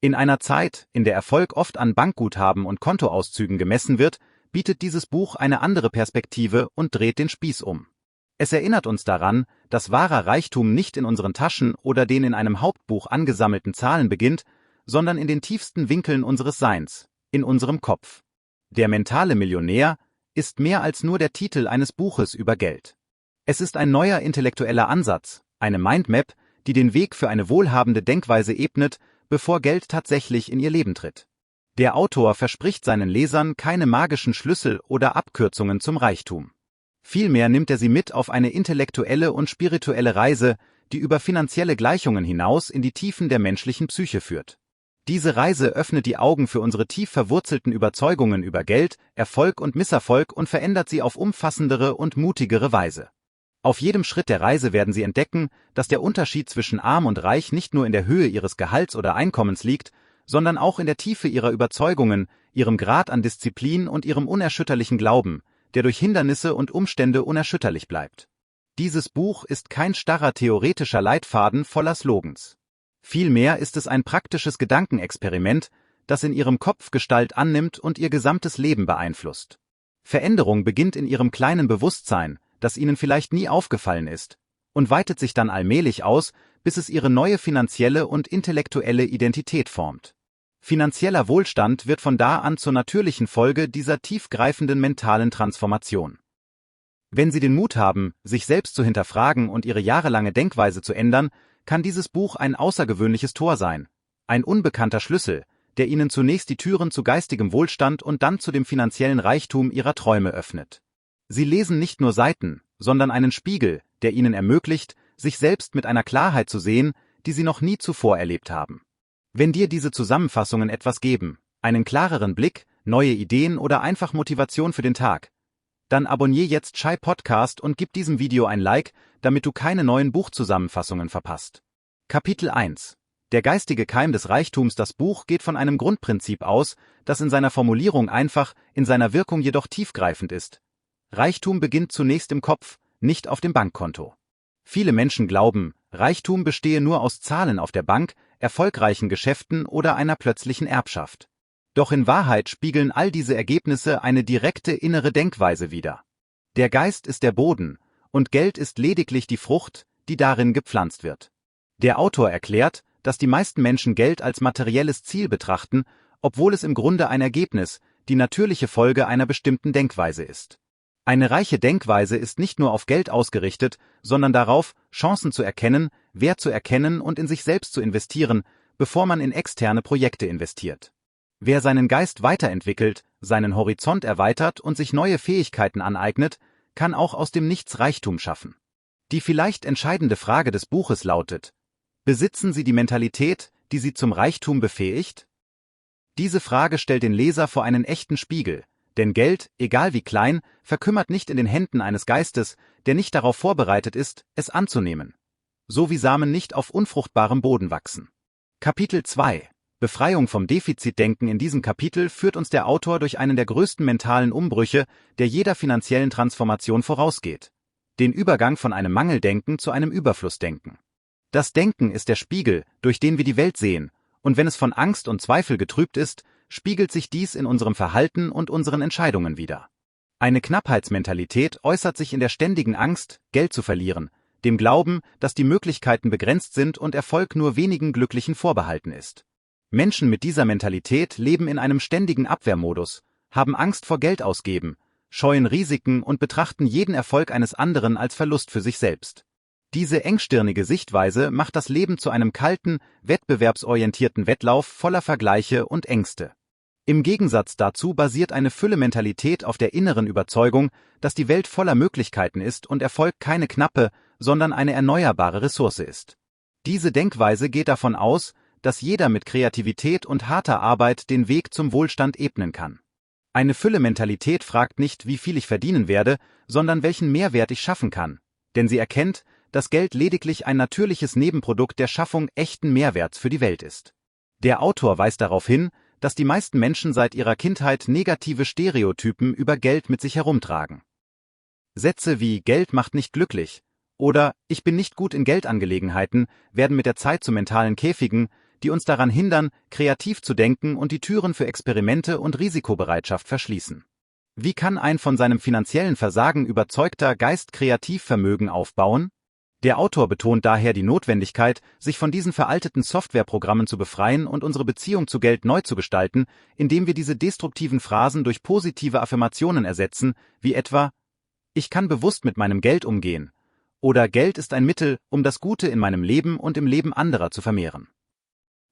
In einer Zeit, in der Erfolg oft an Bankguthaben und Kontoauszügen gemessen wird, bietet dieses Buch eine andere Perspektive und dreht den Spieß um. Es erinnert uns daran, dass wahrer Reichtum nicht in unseren Taschen oder den in einem Hauptbuch angesammelten Zahlen beginnt, sondern in den tiefsten Winkeln unseres Seins, in unserem Kopf. Der mentale Millionär ist mehr als nur der Titel eines Buches über Geld. Es ist ein neuer intellektueller Ansatz, eine Mindmap, die den Weg für eine wohlhabende Denkweise ebnet, bevor Geld tatsächlich in ihr Leben tritt. Der Autor verspricht seinen Lesern keine magischen Schlüssel oder Abkürzungen zum Reichtum. Vielmehr nimmt er sie mit auf eine intellektuelle und spirituelle Reise, die über finanzielle Gleichungen hinaus in die Tiefen der menschlichen Psyche führt. Diese Reise öffnet die Augen für unsere tief verwurzelten Überzeugungen über Geld, Erfolg und Misserfolg und verändert sie auf umfassendere und mutigere Weise. Auf jedem Schritt der Reise werden Sie entdecken, dass der Unterschied zwischen Arm und Reich nicht nur in der Höhe Ihres Gehalts oder Einkommens liegt, sondern auch in der Tiefe Ihrer Überzeugungen, Ihrem Grad an Disziplin und Ihrem unerschütterlichen Glauben, der durch Hindernisse und Umstände unerschütterlich bleibt. Dieses Buch ist kein starrer theoretischer Leitfaden voller Slogans. Vielmehr ist es ein praktisches Gedankenexperiment, das in Ihrem Kopf Gestalt annimmt und Ihr gesamtes Leben beeinflusst. Veränderung beginnt in Ihrem kleinen Bewusstsein, das Ihnen vielleicht nie aufgefallen ist, und weitet sich dann allmählich aus, bis es Ihre neue finanzielle und intellektuelle Identität formt. Finanzieller Wohlstand wird von da an zur natürlichen Folge dieser tiefgreifenden mentalen Transformation. Wenn Sie den Mut haben, sich selbst zu hinterfragen und Ihre jahrelange Denkweise zu ändern, kann dieses Buch ein außergewöhnliches Tor sein, ein unbekannter Schlüssel, der Ihnen zunächst die Türen zu geistigem Wohlstand und dann zu dem finanziellen Reichtum Ihrer Träume öffnet. Sie lesen nicht nur Seiten, sondern einen Spiegel, der Ihnen ermöglicht, sich selbst mit einer Klarheit zu sehen, die Sie noch nie zuvor erlebt haben. Wenn dir diese Zusammenfassungen etwas geben, einen klareren Blick, neue Ideen oder einfach Motivation für den Tag, dann abonniere jetzt Chai Podcast und gib diesem Video ein Like, damit du keine neuen Buchzusammenfassungen verpasst. Kapitel 1: Der geistige Keim des Reichtums. Das Buch geht von einem Grundprinzip aus, das in seiner Formulierung einfach, in seiner Wirkung jedoch tiefgreifend ist. Reichtum beginnt zunächst im Kopf, nicht auf dem Bankkonto. Viele Menschen glauben, Reichtum bestehe nur aus Zahlen auf der Bank, erfolgreichen Geschäften oder einer plötzlichen Erbschaft. Doch in Wahrheit spiegeln all diese Ergebnisse eine direkte innere Denkweise wider. Der Geist ist der Boden, und Geld ist lediglich die Frucht, die darin gepflanzt wird. Der Autor erklärt, dass die meisten Menschen Geld als materielles Ziel betrachten, obwohl es im Grunde ein Ergebnis, die natürliche Folge einer bestimmten Denkweise ist. Eine reiche Denkweise ist nicht nur auf Geld ausgerichtet, sondern darauf, Chancen zu erkennen, Wert zu erkennen und in sich selbst zu investieren, bevor man in externe Projekte investiert. Wer seinen Geist weiterentwickelt, seinen Horizont erweitert und sich neue Fähigkeiten aneignet, kann auch aus dem Nichts Reichtum schaffen. Die vielleicht entscheidende Frage des Buches lautet: Besitzen Sie die Mentalität, die Sie zum Reichtum befähigt? Diese Frage stellt den Leser vor einen echten Spiegel, denn Geld, egal wie klein, verkümmert nicht in den Händen eines Geistes, der nicht darauf vorbereitet ist, es anzunehmen. So wie Samen nicht auf unfruchtbarem Boden wachsen. Kapitel 2: Befreiung vom Defizitdenken. In diesem Kapitel führt uns der Autor durch einen der größten mentalen Umbrüche, der jeder finanziellen Transformation vorausgeht: den Übergang von einem Mangeldenken zu einem Überflussdenken. Das Denken ist der Spiegel, durch den wir die Welt sehen, und wenn es von Angst und Zweifel getrübt ist, spiegelt sich dies in unserem Verhalten und unseren Entscheidungen wider. Eine Knappheitsmentalität äußert sich in der ständigen Angst, Geld zu verlieren, dem Glauben, dass die Möglichkeiten begrenzt sind und Erfolg nur wenigen Glücklichen vorbehalten ist. Menschen mit dieser Mentalität leben in einem ständigen Abwehrmodus, haben Angst vor Geld ausgeben, scheuen Risiken und betrachten jeden Erfolg eines anderen als Verlust für sich selbst. Diese engstirnige Sichtweise macht das Leben zu einem kalten, wettbewerbsorientierten Wettlauf voller Vergleiche und Ängste. Im Gegensatz dazu basiert eine Fülle-Mentalität auf der inneren Überzeugung, dass die Welt voller Möglichkeiten ist und Erfolg keine knappe, sondern eine erneuerbare Ressource ist. Diese Denkweise geht davon aus, dass jeder mit Kreativität und harter Arbeit den Weg zum Wohlstand ebnen kann. Eine Fülle-Mentalität fragt nicht, wie viel ich verdienen werde, sondern welchen Mehrwert ich schaffen kann, denn sie erkennt, dass Geld lediglich ein natürliches Nebenprodukt der Schaffung echten Mehrwerts für die Welt ist. Der Autor weist darauf hin, dass die meisten Menschen seit ihrer Kindheit negative Stereotypen über Geld mit sich herumtragen. Sätze wie „Geld macht nicht glücklich“ oder „Ich bin nicht gut in Geldangelegenheiten“ werden mit der Zeit zu mentalen Käfigen, die uns daran hindern, kreativ zu denken und die Türen für Experimente und Risikobereitschaft verschließen. Wie kann ein von seinem finanziellen Versagen überzeugter Geist Kreativvermögen aufbauen? Der Autor betont daher die Notwendigkeit, sich von diesen veralteten Softwareprogrammen zu befreien und unsere Beziehung zu Geld neu zu gestalten, indem wir diese destruktiven Phrasen durch positive Affirmationen ersetzen, wie etwa: Ich kann bewusst mit meinem Geld umgehen oder Geld ist ein Mittel, um das Gute in meinem Leben und im Leben anderer zu vermehren.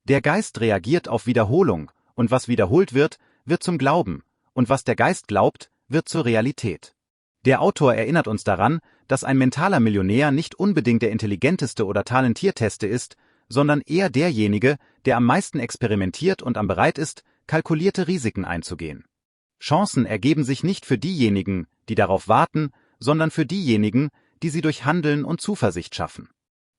Der Geist reagiert auf Wiederholung, und was wiederholt wird, wird zum Glauben, und was der Geist glaubt, wird zur Realität. Der Autor erinnert uns daran, dass ein mentaler Millionär nicht unbedingt der intelligenteste oder talentierteste ist, sondern eher derjenige, der am meisten experimentiert und am bereit ist, kalkulierte Risiken einzugehen. Chancen ergeben sich nicht für diejenigen, die darauf warten, sondern für diejenigen, die sie durch Handeln und Zuversicht schaffen.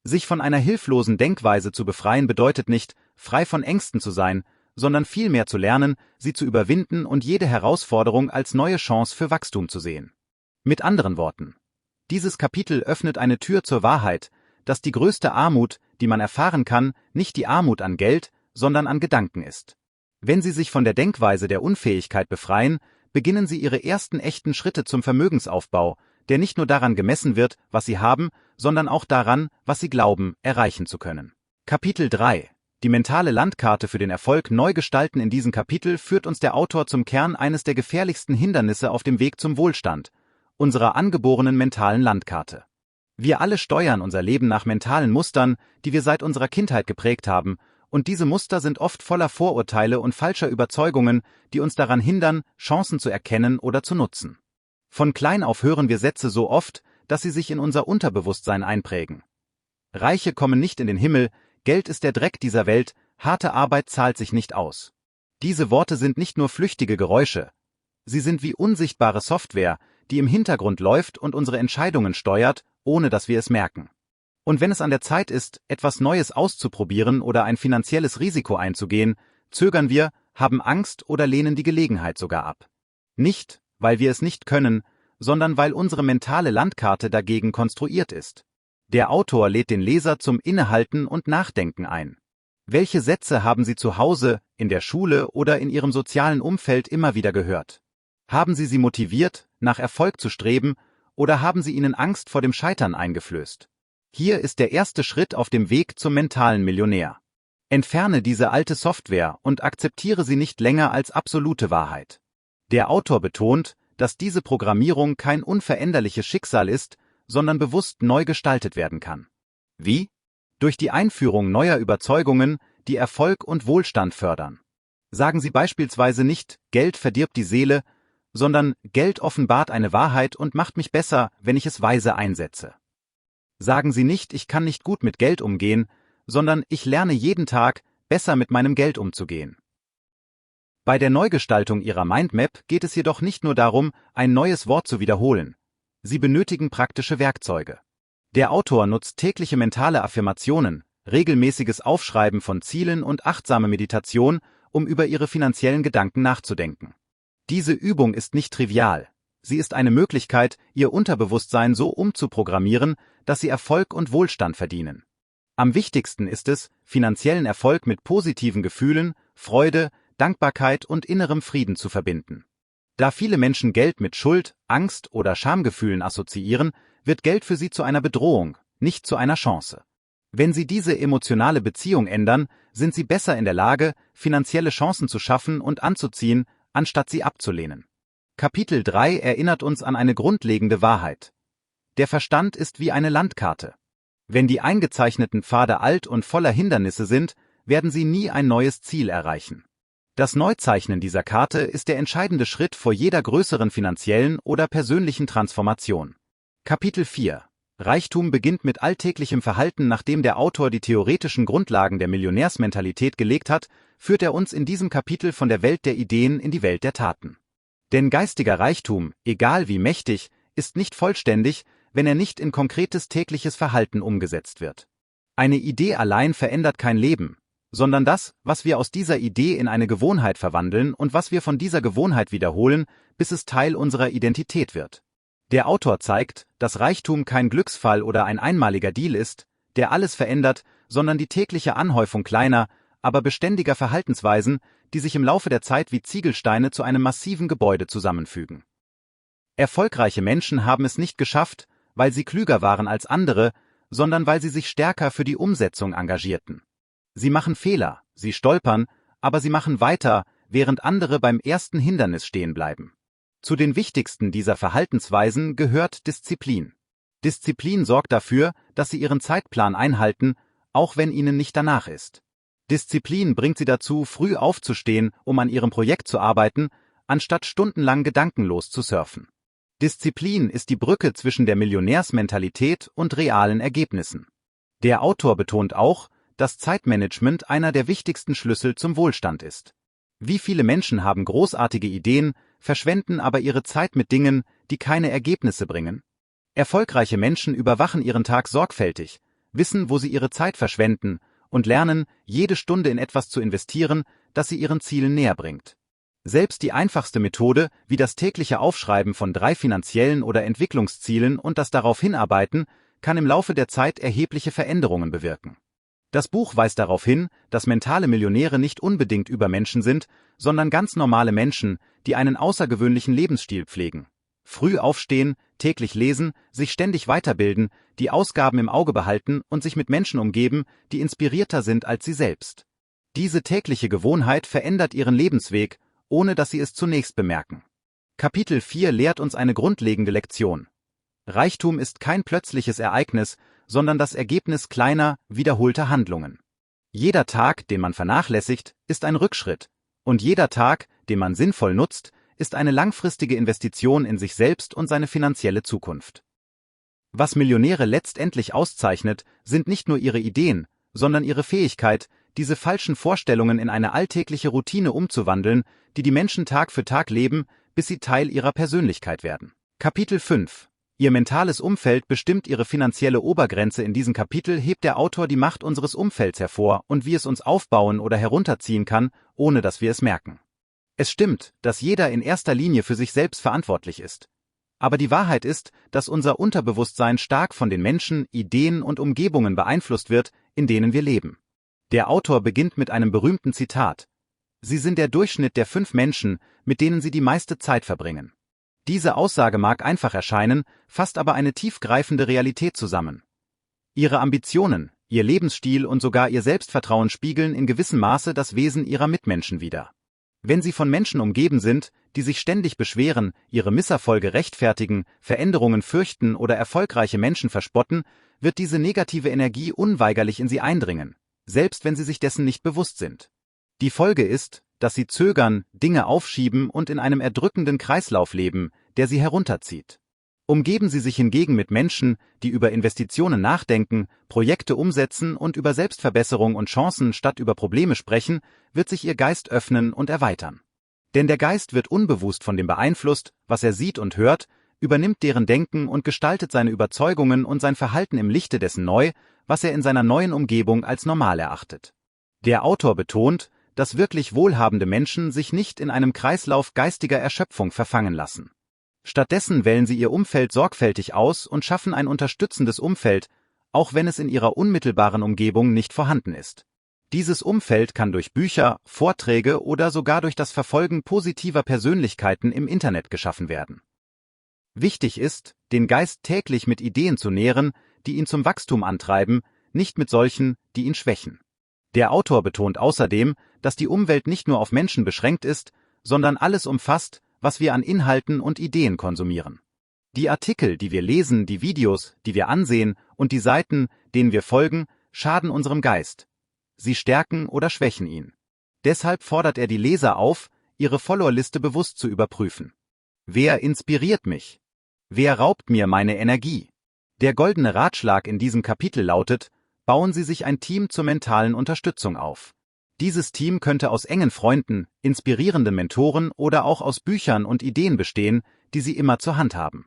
Sich von einer hilflosen Denkweise zu befreien bedeutet nicht, frei von Ängsten zu sein, sondern vielmehr zu lernen, sie zu überwinden und jede Herausforderung als neue Chance für Wachstum zu sehen. Mit anderen Worten: Dieses Kapitel öffnet eine Tür zur Wahrheit, dass die größte Armut, die man erfahren kann, nicht die Armut an Geld, sondern an Gedanken ist. Wenn Sie sich von der Denkweise der Unfähigkeit befreien, beginnen Sie Ihre ersten echten Schritte zum Vermögensaufbau, der nicht nur daran gemessen wird, was Sie haben, sondern auch daran, was Sie glauben, erreichen zu können. Kapitel 3: Die mentale Landkarte für den Erfolg neu gestalten. In diesem Kapitel führt uns der Autor zum Kern eines der gefährlichsten Hindernisse auf dem Weg zum Wohlstand: unserer angeborenen mentalen Landkarte. Wir alle steuern unser Leben nach mentalen Mustern, die wir seit unserer Kindheit geprägt haben, und diese Muster sind oft voller Vorurteile und falscher Überzeugungen, die uns daran hindern, Chancen zu erkennen oder zu nutzen. Von klein auf hören wir Sätze so oft, dass sie sich in unser Unterbewusstsein einprägen. Reiche kommen nicht in den Himmel, Geld ist der Dreck dieser Welt, harte Arbeit zahlt sich nicht aus. Diese Worte sind nicht nur flüchtige Geräusche. Sie sind wie unsichtbare Software, die im Hintergrund läuft und unsere Entscheidungen steuert, ohne dass wir es merken. Und wenn es an der Zeit ist, etwas Neues auszuprobieren oder ein finanzielles Risiko einzugehen, zögern wir, haben Angst oder lehnen die Gelegenheit sogar ab. Nicht, weil wir es nicht können, sondern weil unsere mentale Landkarte dagegen konstruiert ist. Der Autor lädt den Leser zum Innehalten und Nachdenken ein. Welche Sätze haben Sie zu Hause, in der Schule oder in Ihrem sozialen Umfeld immer wieder gehört? Haben Sie motiviert, nach Erfolg zu streben, oder haben Sie ihnen Angst vor dem Scheitern eingeflößt? Hier ist der erste Schritt auf dem Weg zum mentalen Millionär. Entferne diese alte Software und akzeptiere sie nicht länger als absolute Wahrheit. Der Autor betont, dass diese Programmierung kein unveränderliches Schicksal ist, sondern bewusst neu gestaltet werden kann. Wie? Durch die Einführung neuer Überzeugungen, die Erfolg und Wohlstand fördern. Sagen Sie beispielsweise nicht, Geld verdirbt die Seele, sondern Geld offenbart eine Wahrheit und macht mich besser, wenn ich es weise einsetze. Sagen Sie nicht, ich kann nicht gut mit Geld umgehen, sondern ich lerne jeden Tag, besser mit meinem Geld umzugehen. Bei der Neugestaltung Ihrer Mindmap geht es jedoch nicht nur darum, ein neues Wort zu wiederholen. Sie benötigen praktische Werkzeuge. Der Autor nutzt tägliche mentale Affirmationen, regelmäßiges Aufschreiben von Zielen und achtsame Meditation, um über Ihre finanziellen Gedanken nachzudenken. Diese Übung ist nicht trivial. Sie ist eine Möglichkeit, Ihr Unterbewusstsein so umzuprogrammieren, dass Sie Erfolg und Wohlstand verdienen. Am wichtigsten ist es, finanziellen Erfolg mit positiven Gefühlen, Freude, Dankbarkeit und innerem Frieden zu verbinden. Da viele Menschen Geld mit Schuld, Angst oder Schamgefühlen assoziieren, wird Geld für sie zu einer Bedrohung, nicht zu einer Chance. Wenn Sie diese emotionale Beziehung ändern, sind Sie besser in der Lage, finanzielle Chancen zu schaffen und anzuziehen, anstatt sie abzulehnen. Kapitel 3 erinnert uns an eine grundlegende Wahrheit. Der Verstand ist wie eine Landkarte. Wenn die eingezeichneten Pfade alt und voller Hindernisse sind, werden Sie nie ein neues Ziel erreichen. Das Neuzeichnen dieser Karte ist der entscheidende Schritt vor jeder größeren finanziellen oder persönlichen Transformation. Kapitel 4: Reichtum beginnt mit alltäglichem Verhalten. Nachdem der Autor die theoretischen Grundlagen der Millionärsmentalität gelegt hat, führt er uns in diesem Kapitel von der Welt der Ideen in die Welt der Taten. Denn geistiger Reichtum, egal wie mächtig, ist nicht vollständig, wenn er nicht in konkretes tägliches Verhalten umgesetzt wird. Eine Idee allein verändert kein Leben, sondern das, was wir aus dieser Idee in eine Gewohnheit verwandeln und was wir von dieser Gewohnheit wiederholen, bis es Teil unserer Identität wird. Der Autor zeigt, dass Reichtum kein Glücksfall oder ein einmaliger Deal ist, der alles verändert, sondern die tägliche Anhäufung kleiner, aber beständiger Verhaltensweisen, die sich im Laufe der Zeit wie Ziegelsteine zu einem massiven Gebäude zusammenfügen. Erfolgreiche Menschen haben es nicht geschafft, weil sie klüger waren als andere, sondern weil sie sich stärker für die Umsetzung engagierten. Sie machen Fehler, sie stolpern, aber sie machen weiter, während andere beim ersten Hindernis stehen bleiben. Zu den wichtigsten dieser Verhaltensweisen gehört Disziplin. Disziplin sorgt dafür, dass sie ihren Zeitplan einhalten, auch wenn ihnen nicht danach ist. Disziplin bringt sie dazu, früh aufzustehen, um an ihrem Projekt zu arbeiten, anstatt stundenlang gedankenlos zu surfen. Disziplin ist die Brücke zwischen der Millionärsmentalität und realen Ergebnissen. Der Autor betont auch, dass Zeitmanagement einer der wichtigsten Schlüssel zum Wohlstand ist. Wie viele Menschen haben großartige Ideen, verschwenden aber ihre Zeit mit Dingen, die keine Ergebnisse bringen? Erfolgreiche Menschen überwachen ihren Tag sorgfältig, wissen, wo sie ihre Zeit verschwenden und lernen, jede Stunde in etwas zu investieren, das sie ihren Zielen näher bringt. Selbst die einfachste Methode, wie das tägliche Aufschreiben von 3 finanziellen oder Entwicklungszielen und das darauf hinarbeiten, kann im Laufe der Zeit erhebliche Veränderungen bewirken. Das Buch weist darauf hin, dass mentale Millionäre nicht unbedingt Übermenschen sind, sondern ganz normale Menschen, die einen außergewöhnlichen Lebensstil pflegen. Früh aufstehen, täglich lesen, sich ständig weiterbilden, die Ausgaben im Auge behalten und sich mit Menschen umgeben, die inspirierter sind als sie selbst. Diese tägliche Gewohnheit verändert ihren Lebensweg, ohne dass sie es zunächst bemerken. Kapitel 4 lehrt uns eine grundlegende Lektion. Reichtum ist kein plötzliches Ereignis, sondern das Ergebnis kleiner, wiederholter Handlungen. Jeder Tag, den man vernachlässigt, ist ein Rückschritt, und jeder Tag, den man sinnvoll nutzt, ist eine langfristige Investition in sich selbst und seine finanzielle Zukunft. Was Millionäre letztendlich auszeichnet, sind nicht nur ihre Ideen, sondern ihre Fähigkeit, diese falschen Vorstellungen in eine alltägliche Routine umzuwandeln, die die Menschen Tag für Tag leben, bis sie Teil ihrer Persönlichkeit werden. Kapitel 5. Ihr mentales Umfeld bestimmt ihre finanzielle Obergrenze. In diesem Kapitel hebt der Autor die Macht unseres Umfelds hervor und wie es uns aufbauen oder herunterziehen kann, ohne dass wir es merken. Es stimmt, dass jeder in erster Linie für sich selbst verantwortlich ist. Aber die Wahrheit ist, dass unser Unterbewusstsein stark von den Menschen, Ideen und Umgebungen beeinflusst wird, in denen wir leben. Der Autor beginnt mit einem berühmten Zitat: Sie sind der Durchschnitt der 5 Menschen, mit denen Sie die meiste Zeit verbringen. Diese Aussage mag einfach erscheinen, fasst aber eine tiefgreifende Realität zusammen. Ihre Ambitionen, Ihr Lebensstil und sogar Ihr Selbstvertrauen spiegeln in gewissem Maße das Wesen Ihrer Mitmenschen wider. Wenn Sie von Menschen umgeben sind, die sich ständig beschweren, ihre Misserfolge rechtfertigen, Veränderungen fürchten oder erfolgreiche Menschen verspotten, wird diese negative Energie unweigerlich in Sie eindringen, selbst wenn Sie sich dessen nicht bewusst sind. Die Folge ist, dass Sie zögern, Dinge aufschieben und in einem erdrückenden Kreislauf leben, der Sie herunterzieht. Umgeben Sie sich hingegen mit Menschen, die über Investitionen nachdenken, Projekte umsetzen und über Selbstverbesserung und Chancen statt über Probleme sprechen, wird sich Ihr Geist öffnen und erweitern. Denn der Geist wird unbewusst von dem beeinflusst, was er sieht und hört, übernimmt deren Denken und gestaltet seine Überzeugungen und sein Verhalten im Lichte dessen neu, was er in seiner neuen Umgebung als normal erachtet. Der Autor betont, dass wirklich wohlhabende Menschen sich nicht in einem Kreislauf geistiger Erschöpfung verfangen lassen. Stattdessen wählen sie ihr Umfeld sorgfältig aus und schaffen ein unterstützendes Umfeld, auch wenn es in ihrer unmittelbaren Umgebung nicht vorhanden ist. Dieses Umfeld kann durch Bücher, Vorträge oder sogar durch das Verfolgen positiver Persönlichkeiten im Internet geschaffen werden. Wichtig ist, den Geist täglich mit Ideen zu nähren, die ihn zum Wachstum antreiben, nicht mit solchen, die ihn schwächen. Der Autor betont außerdem, dass die Umwelt nicht nur auf Menschen beschränkt ist, sondern alles umfasst, was wir an Inhalten und Ideen konsumieren. Die Artikel, die wir lesen, die Videos, die wir ansehen und die Seiten, denen wir folgen, schaden unserem Geist. Sie stärken oder schwächen ihn. Deshalb fordert er die Leser auf, ihre Followerliste bewusst zu überprüfen. Wer inspiriert mich? Wer raubt mir meine Energie? Der goldene Ratschlag in diesem Kapitel lautet: Bauen Sie sich ein Team zur mentalen Unterstützung auf. Dieses Team könnte aus engen Freunden, inspirierenden Mentoren oder auch aus Büchern und Ideen bestehen, die Sie immer zur Hand haben.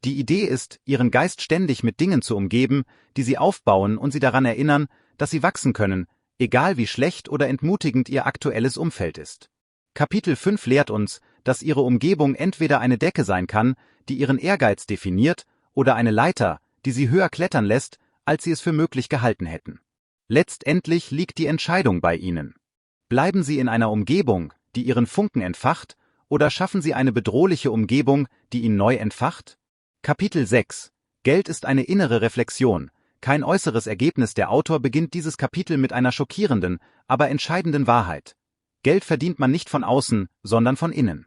Die Idee ist, Ihren Geist ständig mit Dingen zu umgeben, die Sie aufbauen und Sie daran erinnern, dass Sie wachsen können, egal wie schlecht oder entmutigend Ihr aktuelles Umfeld ist. Kapitel 5 lehrt uns, dass Ihre Umgebung entweder eine Decke sein kann, die Ihren Ehrgeiz definiert, oder eine Leiter, die Sie höher klettern lässt, als Sie es für möglich gehalten hätten. Letztendlich liegt die Entscheidung bei Ihnen. Bleiben Sie in einer Umgebung, die Ihren Funken entfacht, oder schaffen Sie eine bedrohliche Umgebung, die ihn neu entfacht? Kapitel 6. Geld ist eine innere Reflexion, kein äußeres Ergebnis. Der Autor beginnt dieses Kapitel mit einer schockierenden, aber entscheidenden Wahrheit. Geld verdient man nicht von außen, sondern von innen.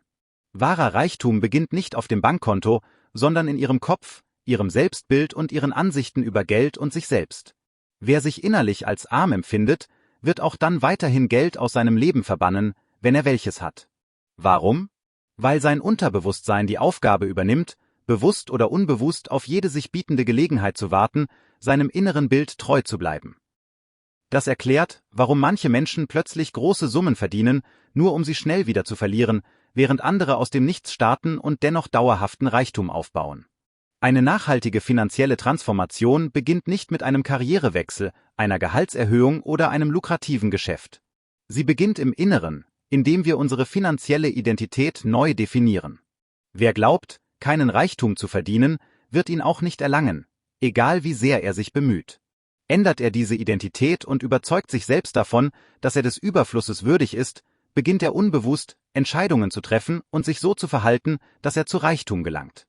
Wahrer Reichtum beginnt nicht auf dem Bankkonto, sondern in Ihrem Kopf, Ihrem Selbstbild und Ihren Ansichten über Geld und sich selbst. Wer sich innerlich als arm empfindet, wird auch dann weiterhin Geld aus seinem Leben verbannen, wenn er welches hat. Warum? Weil sein Unterbewusstsein die Aufgabe übernimmt, bewusst oder unbewusst auf jede sich bietende Gelegenheit zu warten, seinem inneren Bild treu zu bleiben. Das erklärt, warum manche Menschen plötzlich große Summen verdienen, nur um sie schnell wieder zu verlieren, während andere aus dem Nichts starten und dennoch dauerhaften Reichtum aufbauen. Eine nachhaltige finanzielle Transformation beginnt nicht mit einem Karrierewechsel, einer Gehaltserhöhung oder einem lukrativen Geschäft. Sie beginnt im Inneren, indem wir unsere finanzielle Identität neu definieren. Wer glaubt, keinen Reichtum zu verdienen, wird ihn auch nicht erlangen, egal wie sehr er sich bemüht. Ändert er diese Identität und überzeugt sich selbst davon, dass er des Überflusses würdig ist, beginnt er unbewusst, Entscheidungen zu treffen und sich so zu verhalten, dass er zu Reichtum gelangt.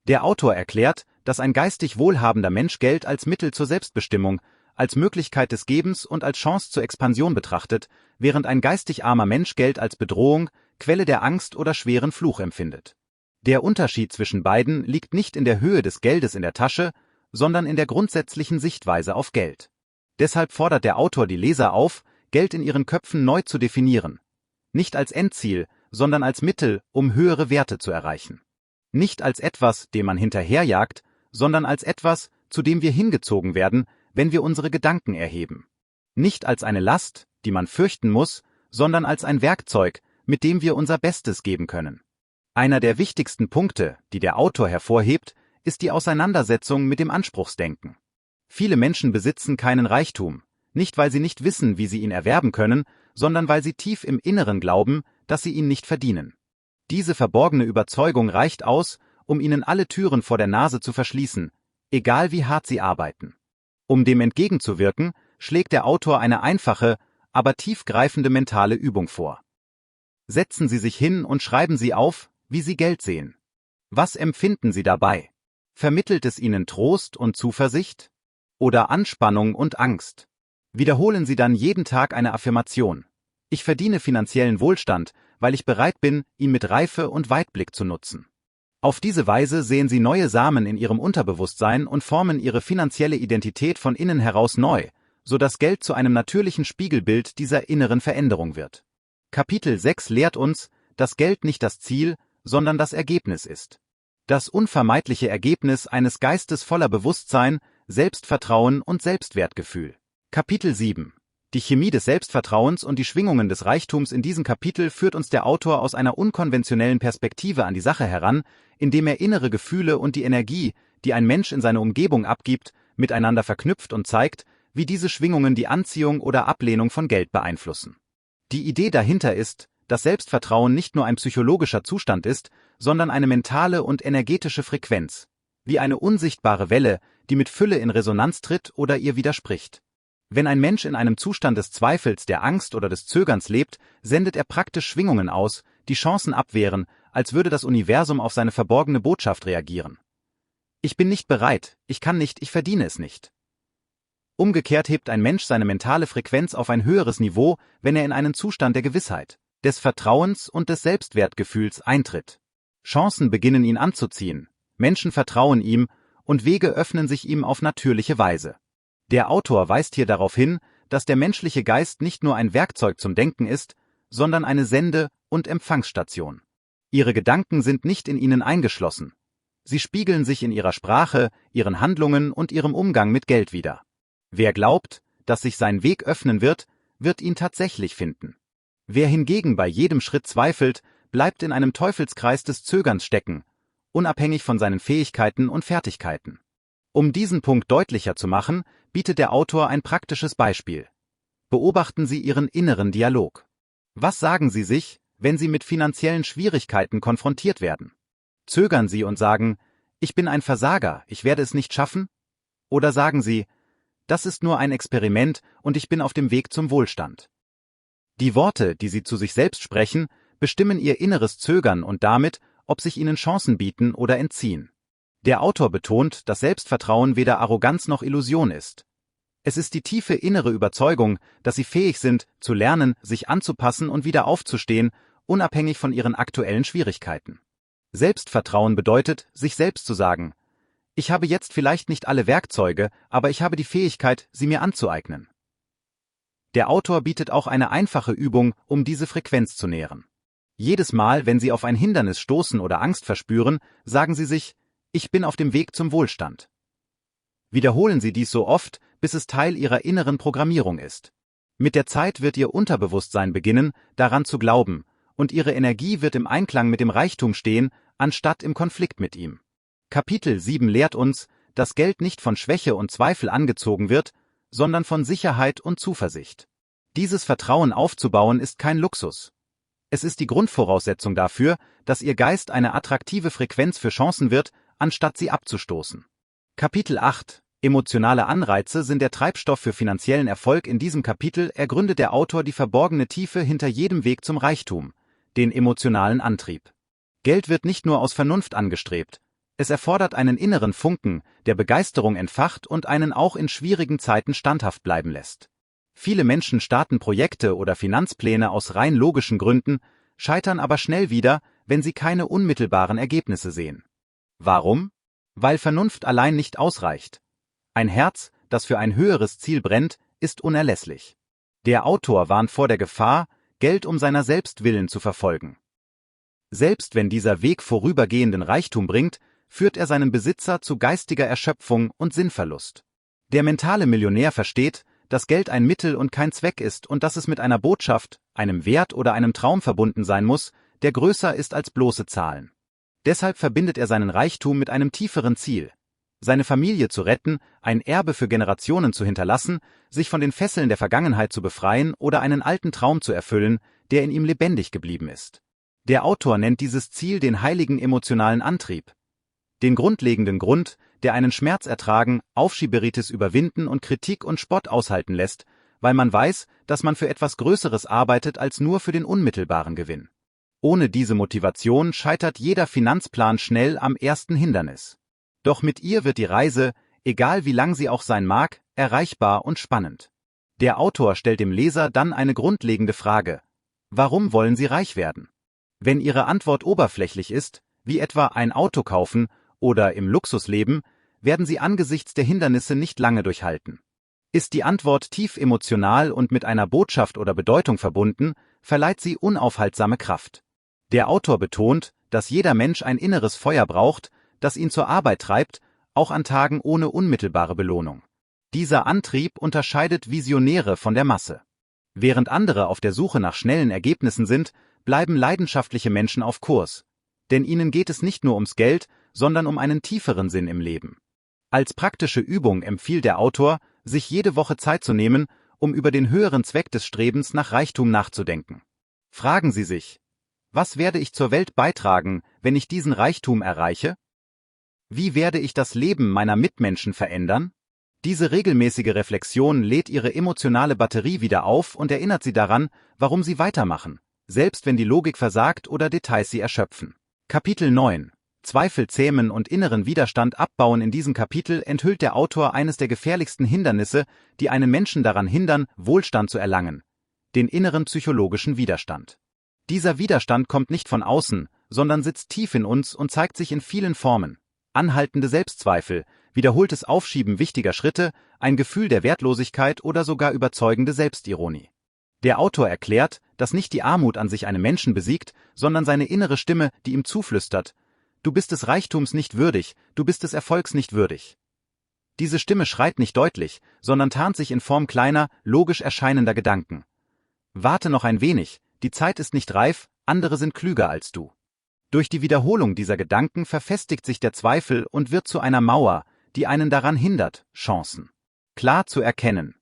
Der Autor erklärt, dass ein geistig wohlhabender Mensch Geld als Mittel zur Selbstbestimmung, als Möglichkeit des Gebens und als Chance zur Expansion betrachtet, während ein geistig armer Mensch Geld als Bedrohung, Quelle der Angst oder schweren Fluch empfindet. Der Unterschied zwischen beiden liegt nicht in der Höhe des Geldes in der Tasche, sondern in der grundsätzlichen Sichtweise auf Geld. Deshalb fordert der Autor die Leser auf, Geld in ihren Köpfen neu zu definieren. Nicht als Endziel, sondern als Mittel, um höhere Werte zu erreichen. Nicht als etwas, dem man hinterherjagt, sondern als etwas, zu dem wir hingezogen werden, wenn wir unsere Gedanken erheben. Nicht als eine Last, die man fürchten muss, sondern als ein Werkzeug, mit dem wir unser Bestes geben können. Einer der wichtigsten Punkte, die der Autor hervorhebt, ist die Auseinandersetzung mit dem Anspruchsdenken. Viele Menschen besitzen keinen Reichtum, nicht weil sie nicht wissen, wie sie ihn erwerben können, sondern weil sie tief im Inneren glauben, dass sie ihn nicht verdienen. Diese verborgene Überzeugung reicht aus, um ihnen alle Türen vor der Nase zu verschließen, egal wie hart sie arbeiten. Um dem entgegenzuwirken, schlägt der Autor eine einfache, aber tiefgreifende mentale Übung vor. Setzen Sie sich hin und schreiben Sie auf, wie Sie Geld sehen. Was empfinden Sie dabei? Vermittelt es Ihnen Trost und Zuversicht? Oder Anspannung und Angst? Wiederholen Sie dann jeden Tag eine Affirmation. Ich verdiene finanziellen Wohlstand, weil ich bereit bin, ihn mit Reife und Weitblick zu nutzen. Auf diese Weise säen Sie neue Samen in Ihrem Unterbewusstsein und formen Ihre finanzielle Identität von innen heraus neu, sodass Geld zu einem natürlichen Spiegelbild dieser inneren Veränderung wird. Kapitel 6 lehrt uns, dass Geld nicht das Ziel, sondern das Ergebnis ist. Das unvermeidliche Ergebnis eines Geistes voller Bewusstsein, Selbstvertrauen und Selbstwertgefühl. Kapitel 7. Die Chemie des Selbstvertrauens und die Schwingungen des Reichtums. In diesem Kapitel führt uns der Autor aus einer unkonventionellen Perspektive an die Sache heran, indem er innere Gefühle und die Energie, die ein Mensch in seine Umgebung abgibt, miteinander verknüpft und zeigt, wie diese Schwingungen die Anziehung oder Ablehnung von Geld beeinflussen. Die Idee dahinter ist, dass Selbstvertrauen nicht nur ein psychologischer Zustand ist, sondern eine mentale und energetische Frequenz, wie eine unsichtbare Welle, die mit Fülle in Resonanz tritt oder ihr widerspricht. Wenn ein Mensch in einem Zustand des Zweifels, der Angst oder des Zögerns lebt, sendet er praktisch Schwingungen aus, die Chancen abwehren, als würde das Universum auf seine verborgene Botschaft reagieren. Ich bin nicht bereit, ich kann nicht, ich verdiene es nicht. Umgekehrt hebt ein Mensch seine mentale Frequenz auf ein höheres Niveau, wenn er in einen Zustand der Gewissheit, des Vertrauens und des Selbstwertgefühls eintritt. Chancen beginnen ihn anzuziehen, Menschen vertrauen ihm und Wege öffnen sich ihm auf natürliche Weise. Der Autor weist hier darauf hin, dass der menschliche Geist nicht nur ein Werkzeug zum Denken ist, sondern eine Sende- und Empfangsstation. Ihre Gedanken sind nicht in ihnen eingeschlossen. Sie spiegeln sich in ihrer Sprache, ihren Handlungen und ihrem Umgang mit Geld wider. Wer glaubt, dass sich sein Weg öffnen wird, wird ihn tatsächlich finden. Wer hingegen bei jedem Schritt zweifelt, bleibt in einem Teufelskreis des Zögerns stecken, unabhängig von seinen Fähigkeiten und Fertigkeiten. Um diesen Punkt deutlicher zu machen, bietet der Autor ein praktisches Beispiel. Beobachten Sie Ihren inneren Dialog. Was sagen Sie sich, wenn Sie mit finanziellen Schwierigkeiten konfrontiert werden? Zögern Sie und sagen, ich bin ein Versager, ich werde es nicht schaffen? Oder sagen Sie, das ist nur ein Experiment und ich bin auf dem Weg zum Wohlstand. Die Worte, die sie zu sich selbst sprechen, bestimmen ihr inneres Zögern und damit, ob sich ihnen Chancen bieten oder entziehen. Der Autor betont, dass Selbstvertrauen weder Arroganz noch Illusion ist. Es ist die tiefe innere Überzeugung, dass sie fähig sind, zu lernen, sich anzupassen und wieder aufzustehen, unabhängig von ihren aktuellen Schwierigkeiten. Selbstvertrauen bedeutet, sich selbst zu sagen: Ich habe jetzt vielleicht nicht alle Werkzeuge, aber ich habe die Fähigkeit, sie mir anzueignen. Der Autor bietet auch eine einfache Übung, um diese Frequenz zu nähren. Jedes Mal, wenn Sie auf ein Hindernis stoßen oder Angst verspüren, sagen Sie sich: Ich bin auf dem Weg zum Wohlstand. Wiederholen Sie dies so oft, bis es Teil Ihrer inneren Programmierung ist. Mit der Zeit wird Ihr Unterbewusstsein beginnen, daran zu glauben, und Ihre Energie wird im Einklang mit dem Reichtum stehen, anstatt im Konflikt mit ihm. Kapitel 7 lehrt uns, dass Geld nicht von Schwäche und Zweifel angezogen wird, sondern von Sicherheit und Zuversicht. Dieses Vertrauen aufzubauen ist kein Luxus. Es ist die Grundvoraussetzung dafür, dass Ihr Geist eine attraktive Frequenz für Chancen wird, anstatt sie abzustoßen. Kapitel 8 Emotionale Anreize sind der Treibstoff für finanziellen Erfolg. In diesem Kapitel ergründet der Autor die verborgene Tiefe hinter jedem Weg zum Reichtum, den emotionalen Antrieb. Geld wird nicht nur aus Vernunft angestrebt, es erfordert einen inneren Funken, der Begeisterung entfacht und einen auch in schwierigen Zeiten standhaft bleiben lässt. Viele Menschen starten Projekte oder Finanzpläne aus rein logischen Gründen, scheitern aber schnell wieder, wenn sie keine unmittelbaren Ergebnisse sehen. Warum? Weil Vernunft allein nicht ausreicht. Ein Herz, das für ein höheres Ziel brennt, ist unerlässlich. Der Autor warnt vor der Gefahr, Geld um seiner selbst willen zu verfolgen. Selbst wenn dieser Weg vorübergehenden Reichtum bringt, führt er seinen Besitzer zu geistiger Erschöpfung und Sinnverlust. Der mentale Millionär versteht, dass Geld ein Mittel und kein Zweck ist und dass es mit einer Botschaft, einem Wert oder einem Traum verbunden sein muss, der größer ist als bloße Zahlen. Deshalb verbindet er seinen Reichtum mit einem tieferen Ziel: seine Familie zu retten, ein Erbe für Generationen zu hinterlassen, sich von den Fesseln der Vergangenheit zu befreien oder einen alten Traum zu erfüllen, der in ihm lebendig geblieben ist. Der Autor nennt dieses Ziel den heiligen emotionalen Antrieb. Den grundlegenden Grund, der einen Schmerz ertragen, Aufschieberitis überwinden und Kritik und Spott aushalten lässt, weil man weiß, dass man für etwas Größeres arbeitet als nur für den unmittelbaren Gewinn. Ohne diese Motivation scheitert jeder Finanzplan schnell am ersten Hindernis. Doch mit ihr wird die Reise, egal wie lang sie auch sein mag, erreichbar und spannend. Der Autor stellt dem Leser dann eine grundlegende Frage: Warum wollen Sie reich werden? Wenn Ihre Antwort oberflächlich ist, wie etwa ein Auto kaufen oder im Luxus leben, werden Sie angesichts der Hindernisse nicht lange durchhalten. Ist die Antwort tief emotional und mit einer Botschaft oder Bedeutung verbunden, verleiht sie unaufhaltsame Kraft. Der Autor betont, dass jeder Mensch ein inneres Feuer braucht, das ihn zur Arbeit treibt, auch an Tagen ohne unmittelbare Belohnung. Dieser Antrieb unterscheidet Visionäre von der Masse. Während andere auf der Suche nach schnellen Ergebnissen sind, bleiben leidenschaftliche Menschen auf Kurs. Denn ihnen geht es nicht nur ums Geld, sondern um einen tieferen Sinn im Leben. Als praktische Übung empfiehlt der Autor, sich jede Woche Zeit zu nehmen, um über den höheren Zweck des Strebens nach Reichtum nachzudenken. Fragen Sie sich: Was werde ich zur Welt beitragen, wenn ich diesen Reichtum erreiche? Wie werde ich das Leben meiner Mitmenschen verändern? Diese regelmäßige Reflexion lädt Ihre emotionale Batterie wieder auf und erinnert Sie daran, warum Sie weitermachen, selbst wenn die Logik versagt oder Details Sie erschöpfen. Kapitel 9 Zweifel zähmen und inneren Widerstand abbauen. In diesem Kapitel enthüllt der Autor eines der gefährlichsten Hindernisse, die einen Menschen daran hindern, Wohlstand zu erlangen: den inneren psychologischen Widerstand. Dieser Widerstand kommt nicht von außen, sondern sitzt tief in uns und zeigt sich in vielen Formen: anhaltende Selbstzweifel, wiederholtes Aufschieben wichtiger Schritte, ein Gefühl der Wertlosigkeit oder sogar überzeugende Selbstironie. Der Autor erklärt, dass nicht die Armut an sich einen Menschen besiegt, sondern seine innere Stimme, die ihm zuflüstert: Du bist des Reichtums nicht würdig, du bist des Erfolgs nicht würdig. Diese Stimme schreit nicht deutlich, sondern tarnt sich in Form kleiner, logisch erscheinender Gedanken. Warte noch ein wenig, die Zeit ist nicht reif, andere sind klüger als du. Durch die Wiederholung dieser Gedanken verfestigt sich der Zweifel und wird zu einer Mauer, die einen daran hindert, Chancen klar zu erkennen.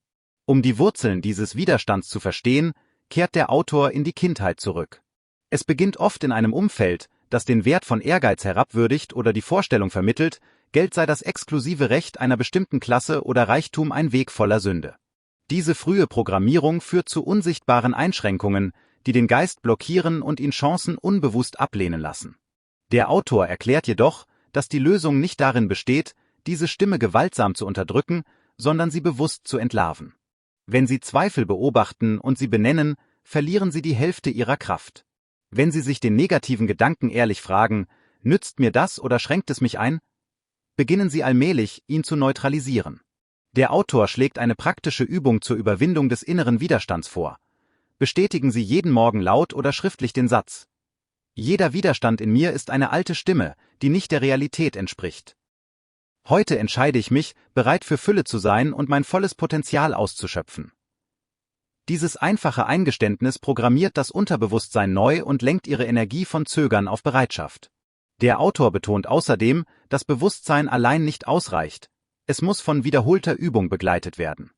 Um die Wurzeln dieses Widerstands zu verstehen, kehrt der Autor in die Kindheit zurück. Es beginnt oft in einem Umfeld, das den Wert von Ehrgeiz herabwürdigt oder die Vorstellung vermittelt, Geld sei das exklusive Recht einer bestimmten Klasse oder Reichtum ein Weg voller Sünde. Diese frühe Programmierung führt zu unsichtbaren Einschränkungen, die den Geist blockieren und ihn Chancen unbewusst ablehnen lassen. Der Autor erklärt jedoch, dass die Lösung nicht darin besteht, diese Stimme gewaltsam zu unterdrücken, sondern sie bewusst zu entlarven. Wenn Sie Zweifel beobachten und sie benennen, verlieren sie die Hälfte ihrer Kraft. Wenn Sie sich den negativen Gedanken ehrlich fragen, nützt mir das oder schränkt es mich ein? Beginnen Sie allmählich, ihn zu neutralisieren. Der Autor schlägt eine praktische Übung zur Überwindung des inneren Widerstands vor. Bestätigen Sie jeden Morgen laut oder schriftlich den Satz: Jeder Widerstand in mir ist eine alte Stimme, die nicht der Realität entspricht. Heute entscheide ich mich, bereit für Fülle zu sein und mein volles Potenzial auszuschöpfen. Dieses einfache Eingeständnis programmiert das Unterbewusstsein neu und lenkt Ihre Energie von Zögern auf Bereitschaft. Der Autor betont außerdem, dass Bewusstsein allein nicht ausreicht. Es muss von wiederholter Übung begleitet werden.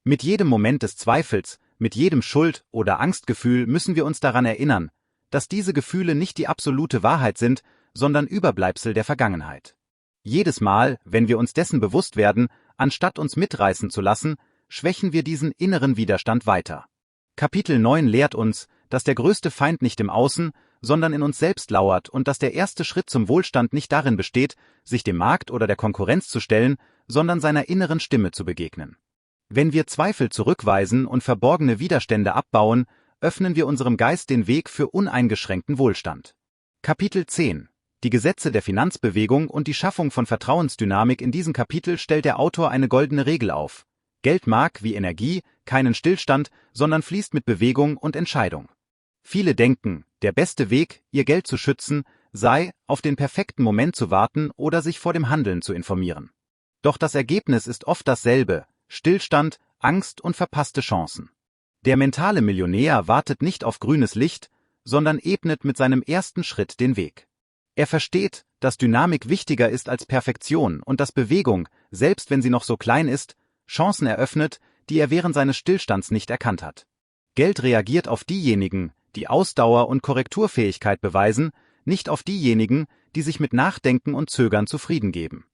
Mit jedem Moment des Zweifels, mit jedem Schuld- oder Angstgefühl müssen wir uns daran erinnern, dass diese Gefühle nicht die absolute Wahrheit sind, sondern Überbleibsel der Vergangenheit. Jedes Mal, wenn wir uns dessen bewusst werden, anstatt uns mitreißen zu lassen, schwächen wir diesen inneren Widerstand weiter. Kapitel 9 lehrt uns, dass der größte Feind nicht im Außen, sondern in uns selbst lauert und dass der erste Schritt zum Wohlstand nicht darin besteht, sich dem Markt oder der Konkurrenz zu stellen, sondern seiner inneren Stimme zu begegnen. Wenn wir Zweifel zurückweisen und verborgene Widerstände abbauen, öffnen wir unserem Geist den Weg für uneingeschränkten Wohlstand. Kapitel 10 Die Gesetze der Finanzbewegung und die Schaffung von Vertrauensdynamik. In diesem Kapitel stellt der Autor eine goldene Regel auf. Geld mag, wie Energie, keinen Stillstand, sondern fließt mit Bewegung und Entscheidung. Viele denken, der beste Weg, ihr Geld zu schützen, sei, auf den perfekten Moment zu warten oder sich vor dem Handeln zu informieren. Doch das Ergebnis ist oft dasselbe: Stillstand, Angst und verpasste Chancen. Der mentale Millionär wartet nicht auf grünes Licht, sondern ebnet mit seinem ersten Schritt den Weg. Er versteht, dass Dynamik wichtiger ist als Perfektion und dass Bewegung, selbst wenn sie noch so klein ist, Chancen eröffnet, die er während seines Stillstands nicht erkannt hat. Geld reagiert auf diejenigen, die Ausdauer und Korrekturfähigkeit beweisen, nicht auf diejenigen, die sich mit Nachdenken und Zögern zufrieden geben.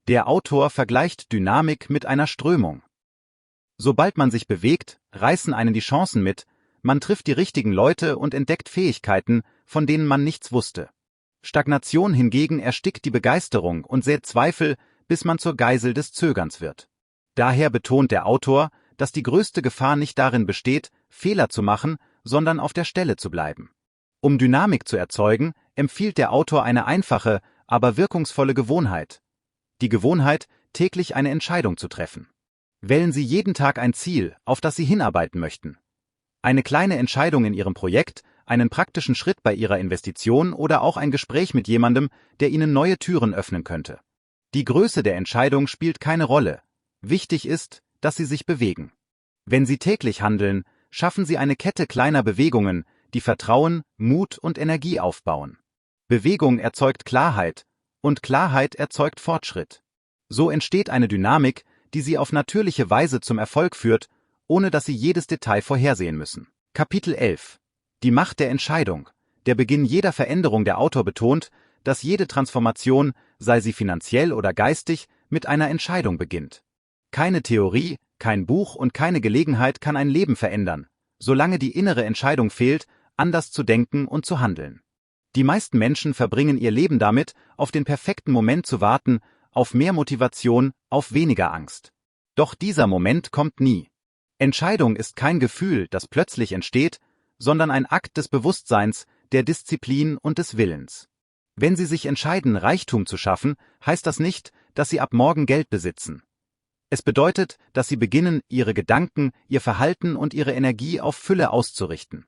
Der Autor vergleicht Dynamik mit einer Strömung. Sobald man sich bewegt, reißen einen die Chancen mit, man trifft die richtigen Leute und entdeckt Fähigkeiten, von denen man nichts wusste. Stagnation hingegen erstickt die Begeisterung und sät Zweifel, bis man zur Geisel des Zögerns wird. Daher betont der Autor, dass die größte Gefahr nicht darin besteht, Fehler zu machen, sondern auf der Stelle zu bleiben. Um Dynamik zu erzeugen, empfiehlt der Autor eine einfache, aber wirkungsvolle Gewohnheit. Die Gewohnheit, täglich eine Entscheidung zu treffen. Wählen Sie jeden Tag ein Ziel, auf das Sie hinarbeiten möchten. Eine kleine Entscheidung in Ihrem Projekt, einen praktischen Schritt bei Ihrer Investition oder auch ein Gespräch mit jemandem, der Ihnen neue Türen öffnen könnte. Die Größe der Entscheidung spielt keine Rolle. Wichtig ist, dass Sie sich bewegen. Wenn Sie täglich handeln, schaffen Sie eine Kette kleiner Bewegungen, die Vertrauen, Mut und Energie aufbauen. Bewegung erzeugt Klarheit, und Klarheit erzeugt Fortschritt. So entsteht eine Dynamik, die Sie auf natürliche Weise zum Erfolg führt, ohne dass Sie jedes Detail vorhersehen müssen. Kapitel 11 Die Macht der Entscheidung. Der Beginn jeder Veränderung. Der Autor betont, dass jede Transformation, sei sie finanziell oder geistig, mit einer Entscheidung beginnt. Keine Theorie, kein Buch und keine Gelegenheit kann ein Leben verändern, solange die innere Entscheidung fehlt, anders zu denken und zu handeln. Die meisten Menschen verbringen ihr Leben damit, auf den perfekten Moment zu warten, auf mehr Motivation, auf weniger Angst. Doch dieser Moment kommt nie. Entscheidung ist kein Gefühl, das plötzlich entsteht, sondern ein Akt des Bewusstseins, der Disziplin und des Willens. Wenn Sie sich entscheiden, Reichtum zu schaffen, heißt das nicht, dass Sie ab morgen Geld besitzen. Es bedeutet, dass Sie beginnen, Ihre Gedanken, Ihr Verhalten und Ihre Energie auf Fülle auszurichten.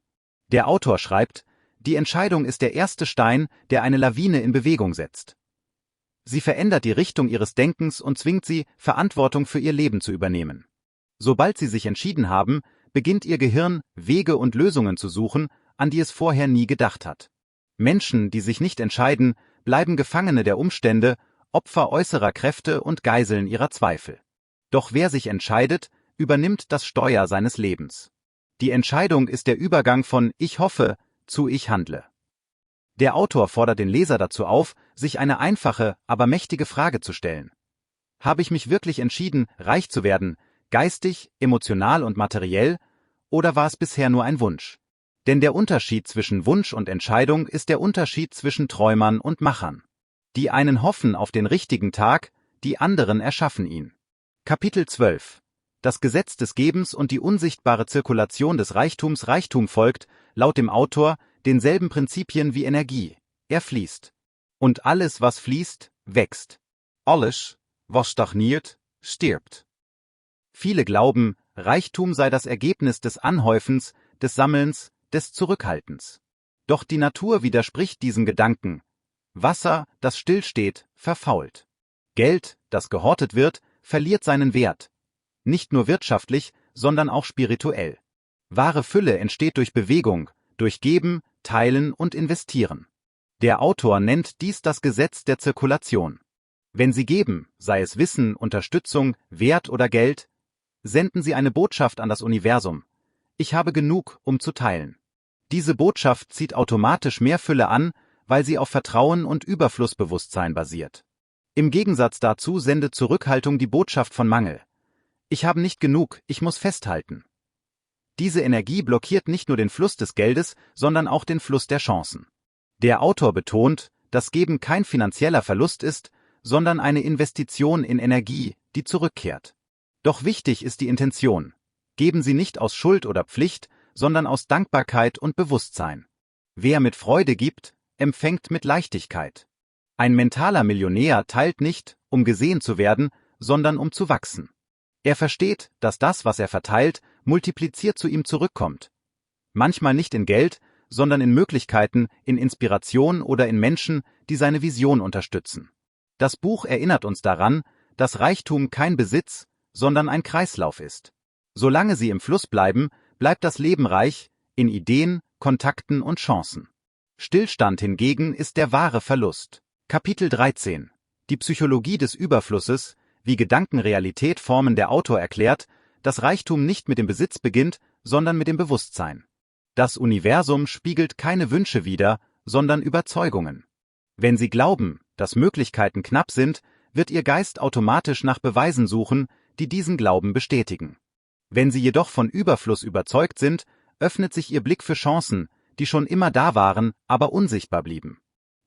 Der Autor schreibt, die Entscheidung ist der erste Stein, der eine Lawine in Bewegung setzt. Sie verändert die Richtung Ihres Denkens und zwingt Sie, Verantwortung für Ihr Leben zu übernehmen. Sobald Sie sich entschieden haben, beginnt Ihr Gehirn, Wege und Lösungen zu suchen, an die es vorher nie gedacht hat. Menschen, die sich nicht entscheiden, bleiben Gefangene der Umstände, Opfer äußerer Kräfte und Geiseln ihrer Zweifel. Doch wer sich entscheidet, übernimmt das Steuer seines Lebens. Die Entscheidung ist der Übergang von Ich hoffe zu Ich handle. Der Autor fordert den Leser dazu auf, sich eine einfache, aber mächtige Frage zu stellen. Habe ich mich wirklich entschieden, reich zu werden, geistig, emotional und materiell, oder war es bisher nur ein Wunsch? Denn der Unterschied zwischen Wunsch und Entscheidung ist der Unterschied zwischen Träumern und Machern. Die einen hoffen auf den richtigen Tag, die anderen erschaffen ihn. Kapitel 12. Das Gesetz des Gebens und die unsichtbare Zirkulation des Reichtums. Reichtum folgt, laut dem Autor, denselben Prinzipien wie Energie. Er fließt. Und alles, was fließt, wächst. Alles, was stagniert, stirbt. Viele glauben, Reichtum sei das Ergebnis des Anhäufens, des Sammelns, des Zurückhaltens. Doch die Natur widerspricht diesen Gedanken. Wasser, das stillsteht, verfault. Geld, das gehortet wird, verliert seinen Wert. Nicht nur wirtschaftlich, sondern auch spirituell. Wahre Fülle entsteht durch Bewegung, durch Geben, Teilen und Investieren. Der Autor nennt dies das Gesetz der Zirkulation. Wenn Sie geben, sei es Wissen, Unterstützung, Wert oder Geld, senden Sie eine Botschaft an das Universum. Ich habe genug, um zu teilen. Diese Botschaft zieht automatisch mehr Fülle an, weil sie auf Vertrauen und Überflussbewusstsein basiert. Im Gegensatz dazu sendet Zurückhaltung die Botschaft von Mangel. Ich habe nicht genug, ich muss festhalten. Diese Energie blockiert nicht nur den Fluss des Geldes, sondern auch den Fluss der Chancen. Der Autor betont, dass Geben kein finanzieller Verlust ist, sondern eine Investition in Energie, die zurückkehrt. Doch wichtig ist die Intention. Geben Sie nicht aus Schuld oder Pflicht, sondern aus Dankbarkeit und Bewusstsein. Wer mit Freude gibt, empfängt mit Leichtigkeit. Ein mentaler Millionär teilt nicht, um gesehen zu werden, sondern um zu wachsen. Er versteht, dass das, was er verteilt, multipliziert zu ihm zurückkommt. Manchmal nicht in Geld, sondern in Möglichkeiten, in Inspiration oder in Menschen, die seine Vision unterstützen. Das Buch erinnert uns daran, dass Reichtum kein Besitz, sondern ein Kreislauf ist. Solange Sie im Fluss bleiben, bleibt das Leben reich, in Ideen, Kontakten und Chancen. Stillstand hingegen ist der wahre Verlust. Kapitel 13. Die Psychologie des Überflusses, wie Gedanken Realität formen. Der Autor erklärt, dass Reichtum nicht mit dem Besitz beginnt, sondern mit dem Bewusstsein. Das Universum spiegelt keine Wünsche wider, sondern Überzeugungen. Wenn Sie glauben, dass Möglichkeiten knapp sind, wird Ihr Geist automatisch nach Beweisen suchen, die diesen Glauben bestätigen. Wenn Sie jedoch von Überfluss überzeugt sind, öffnet sich Ihr Blick für Chancen, die schon immer da waren, aber unsichtbar blieben.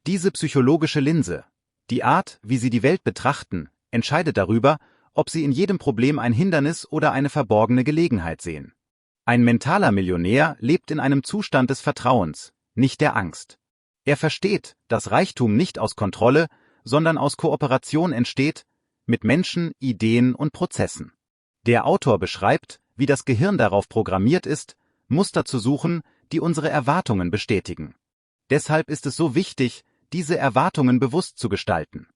Diese psychologische Linse, die Art, wie Sie die Welt betrachten, entscheidet darüber, ob Sie in jedem Problem ein Hindernis oder eine verborgene Gelegenheit sehen. Ein mentaler Millionär lebt in einem Zustand des Vertrauens, nicht der Angst. Er versteht, dass Reichtum nicht aus Kontrolle, sondern aus Kooperation entsteht, mit Menschen, Ideen und Prozessen. Der Autor beschreibt, wie das Gehirn darauf programmiert ist, Muster zu suchen, die unsere Erwartungen bestätigen. Deshalb ist es so wichtig, diese Erwartungen bewusst zu gestalten.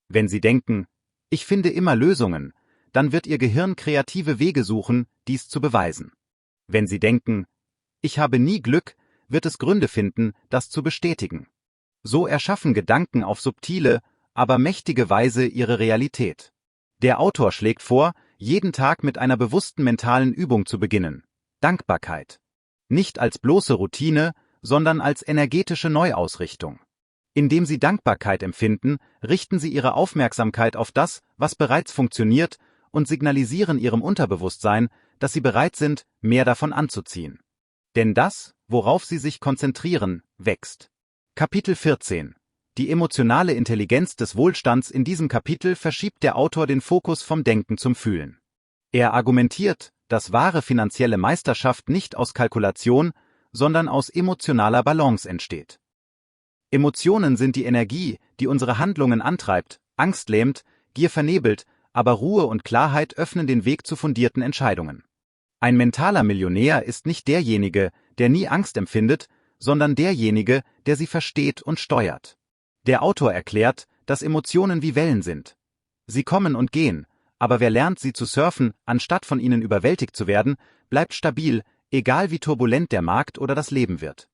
Wenn Sie denken, ich finde immer Lösungen, dann wird Ihr Gehirn kreative Wege suchen, dies zu beweisen. Wenn Sie denken, ich habe nie Glück, wird es Gründe finden, das zu bestätigen. So erschaffen Gedanken auf subtile, aber mächtige Weise ihre Realität. Der Autor schlägt vor, jeden Tag mit einer bewussten mentalen Übung zu beginnen. Dankbarkeit. Nicht als bloße Routine, sondern als energetische Neuausrichtung. Indem Sie Dankbarkeit empfinden, richten Sie Ihre Aufmerksamkeit auf das, was bereits funktioniert, und signalisieren Ihrem Unterbewusstsein, dass Sie bereit sind, mehr davon anzuziehen. Denn das, worauf Sie sich konzentrieren, wächst. Kapitel 14. Die emotionale Intelligenz des Wohlstands. In diesem Kapitel verschiebt der Autor den Fokus vom Denken zum Fühlen. Er argumentiert, dass wahre finanzielle Meisterschaft nicht aus Kalkulation, sondern aus emotionaler Balance entsteht. Emotionen sind die Energie, die unsere Handlungen antreibt, Angst lähmt, Gier vernebelt, aber Ruhe und Klarheit öffnen den Weg zu fundierten Entscheidungen. Ein mentaler Millionär ist nicht derjenige, der nie Angst empfindet, sondern derjenige, der sie versteht und steuert. Der Autor erklärt, dass Emotionen wie Wellen sind. Sie kommen und gehen, aber wer lernt, sie zu surfen, anstatt von ihnen überwältigt zu werden, bleibt stabil, egal wie turbulent der Markt oder das Leben wird.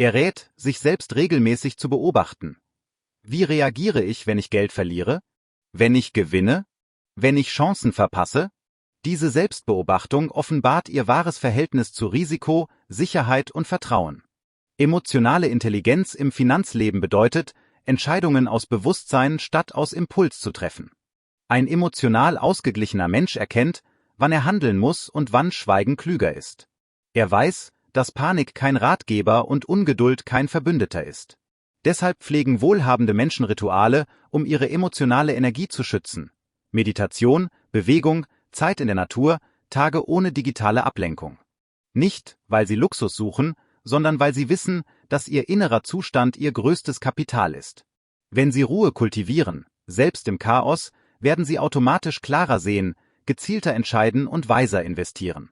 Er rät, sich selbst regelmäßig zu beobachten. Wie reagiere ich, wenn ich Geld verliere? Wenn ich gewinne? Wenn ich Chancen verpasse? Diese Selbstbeobachtung offenbart Ihr wahres Verhältnis zu Risiko, Sicherheit und Vertrauen. Emotionale Intelligenz im Finanzleben bedeutet, Entscheidungen aus Bewusstsein statt aus Impuls zu treffen. Ein emotional ausgeglichener Mensch erkennt, wann er handeln muss und wann Schweigen klüger ist. Er weiß, dass Panik kein Ratgeber und Ungeduld kein Verbündeter ist. Deshalb pflegen wohlhabende Menschen Rituale, um ihre emotionale Energie zu schützen. Meditation, Bewegung, Zeit in der Natur, Tage ohne digitale Ablenkung. Nicht, weil sie Luxus suchen, sondern weil sie wissen, dass ihr innerer Zustand ihr größtes Kapital ist. Wenn sie Ruhe kultivieren, selbst im Chaos, werden sie automatisch klarer sehen, gezielter entscheiden und weiser investieren.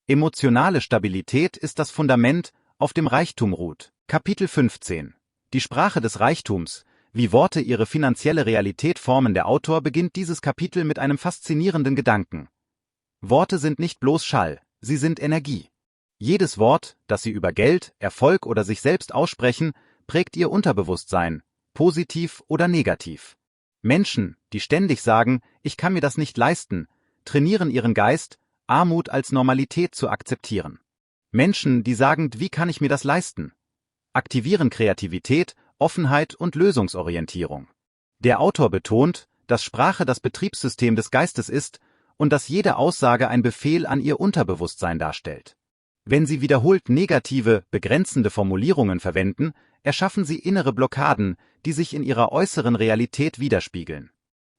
Emotionale Stabilität ist das Fundament, auf dem Reichtum ruht. Kapitel 15. Die Sprache des Reichtums, wie Worte ihre finanzielle Realität formen. Der Autor beginnt dieses Kapitel mit einem faszinierenden Gedanken. Worte sind nicht bloß Schall, sie sind Energie. Jedes Wort, das sie über Geld, Erfolg oder sich selbst aussprechen, prägt ihr Unterbewusstsein, positiv oder negativ. Menschen, die ständig sagen, ich kann mir das nicht leisten, trainieren ihren Geist, Armut als Normalität zu akzeptieren. Menschen, die sagen, wie kann ich mir das leisten, aktivieren Kreativität, Offenheit und Lösungsorientierung. Der Autor betont, dass Sprache das Betriebssystem des Geistes ist und dass jede Aussage ein Befehl an ihr Unterbewusstsein darstellt. Wenn Sie wiederholt negative, begrenzende Formulierungen verwenden, erschaffen Sie innere Blockaden, die sich in Ihrer äußeren Realität widerspiegeln.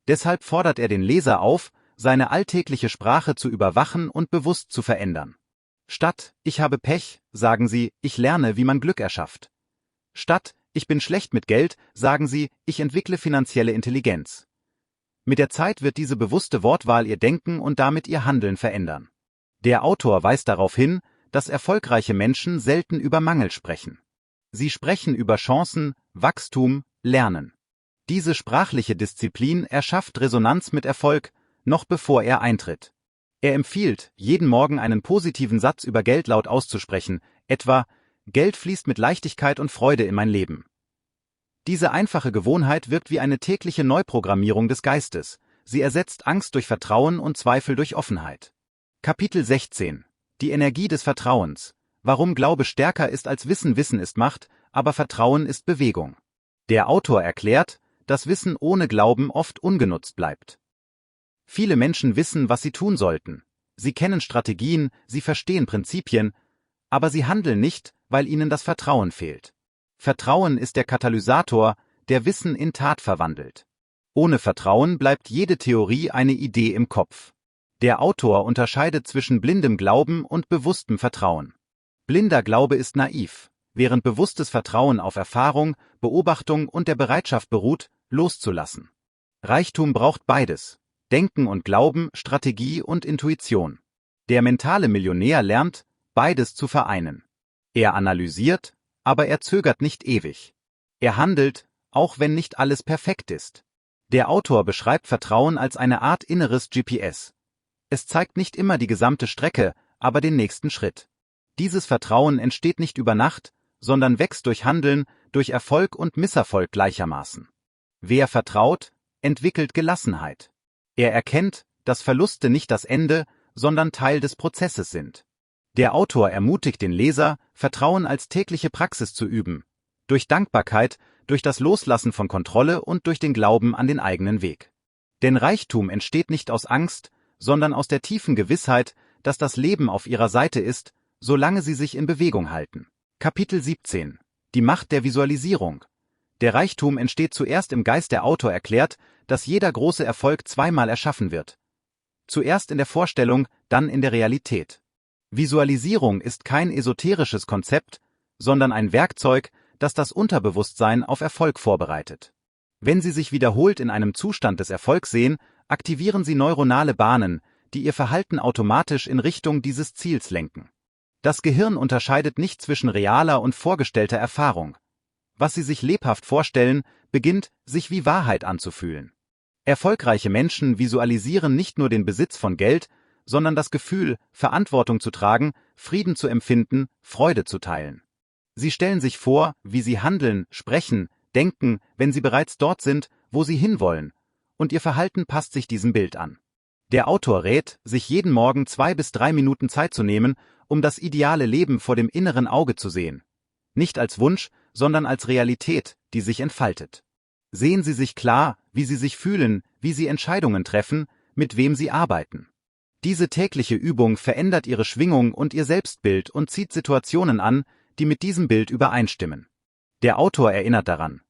Deshalb fordert er den Leser auf, seine alltägliche Sprache zu überwachen und bewusst zu verändern. Statt „Ich habe Pech", sagen Sie „Ich lerne, wie man Glück erschafft." Statt „Ich bin schlecht mit Geld", sagen Sie „Ich entwickle finanzielle Intelligenz." Mit der Zeit wird diese bewusste Wortwahl Ihr Denken und damit Ihr Handeln verändern. Der Autor weist darauf hin, dass erfolgreiche Menschen selten über Mangel sprechen. Sie sprechen über Chancen, Wachstum, Lernen. Diese sprachliche Disziplin erschafft Resonanz mit Erfolg, noch bevor er eintritt. Er empfiehlt, jeden Morgen einen positiven Satz über Geld laut auszusprechen, etwa „Geld fließt mit Leichtigkeit und Freude in mein Leben." Diese einfache Gewohnheit wirkt wie eine tägliche Neuprogrammierung des Geistes. Sie ersetzt Angst durch Vertrauen und Zweifel durch Offenheit. Kapitel 16. Die Energie des Vertrauens. Warum Glaube stärker ist als Wissen. Wissen ist Macht, aber Vertrauen ist Bewegung. Der Autor erklärt, dass Wissen ohne Glauben oft ungenutzt bleibt. Viele Menschen wissen, was sie tun sollten. Sie kennen Strategien, sie verstehen Prinzipien, aber sie handeln nicht, weil ihnen das Vertrauen fehlt. Vertrauen ist der Katalysator, der Wissen in Tat verwandelt. Ohne Vertrauen bleibt jede Theorie eine Idee im Kopf. Der Autor unterscheidet zwischen blindem Glauben und bewusstem Vertrauen. Blinder Glaube ist naiv, während bewusstes Vertrauen auf Erfahrung, Beobachtung und der Bereitschaft beruht, loszulassen. Reichtum braucht beides: Denken und Glauben, Strategie und Intuition. Der mentale Millionär lernt, beides zu vereinen. Er analysiert, aber er zögert nicht ewig. Er handelt, auch wenn nicht alles perfekt ist. Der Autor beschreibt Vertrauen als eine Art inneres GPS. Es zeigt nicht immer die gesamte Strecke, aber den nächsten Schritt. Dieses Vertrauen entsteht nicht über Nacht, sondern wächst durch Handeln, durch Erfolg und Misserfolg gleichermaßen. Wer vertraut, entwickelt Gelassenheit. Er erkennt, dass Verluste nicht das Ende, sondern Teil des Prozesses sind. Der Autor ermutigt den Leser, Vertrauen als tägliche Praxis zu üben. Durch Dankbarkeit, durch das Loslassen von Kontrolle und durch den Glauben an den eigenen Weg. Denn Reichtum entsteht nicht aus Angst, sondern aus der tiefen Gewissheit, dass das Leben auf ihrer Seite ist, solange sie sich in Bewegung halten. Kapitel 17. Die Macht der Visualisierung. Der Reichtum entsteht zuerst im Geist. Der Autor erklärt, dass jeder große Erfolg zweimal erschaffen wird. Zuerst in der Vorstellung, dann in der Realität. Visualisierung ist kein esoterisches Konzept, sondern ein Werkzeug, das das Unterbewusstsein auf Erfolg vorbereitet. Wenn Sie sich wiederholt in einem Zustand des Erfolgs sehen, aktivieren Sie neuronale Bahnen, die Ihr Verhalten automatisch in Richtung dieses Ziels lenken. Das Gehirn unterscheidet nicht zwischen realer und vorgestellter Erfahrung. Was Sie sich lebhaft vorstellen, beginnt, sich wie Wahrheit anzufühlen. Erfolgreiche Menschen visualisieren nicht nur den Besitz von Geld, sondern das Gefühl, Verantwortung zu tragen, Frieden zu empfinden, Freude zu teilen. Sie stellen sich vor, wie sie handeln, sprechen, denken, wenn sie bereits dort sind, wo sie hinwollen, und ihr Verhalten passt sich diesem Bild an. Der Autor rät, sich jeden Morgen 2 bis 3 Minuten Zeit zu nehmen, um das ideale Leben vor dem inneren Auge zu sehen. nicht als Wunsch, sondern als Realität, die sich entfaltet. Sehen Sie sich klar, wie Sie sich fühlen, wie Sie Entscheidungen treffen, mit wem Sie arbeiten. Diese tägliche Übung verändert Ihre Schwingung und Ihr Selbstbild und zieht Situationen an, die mit diesem Bild übereinstimmen. Der Autor erinnert daran: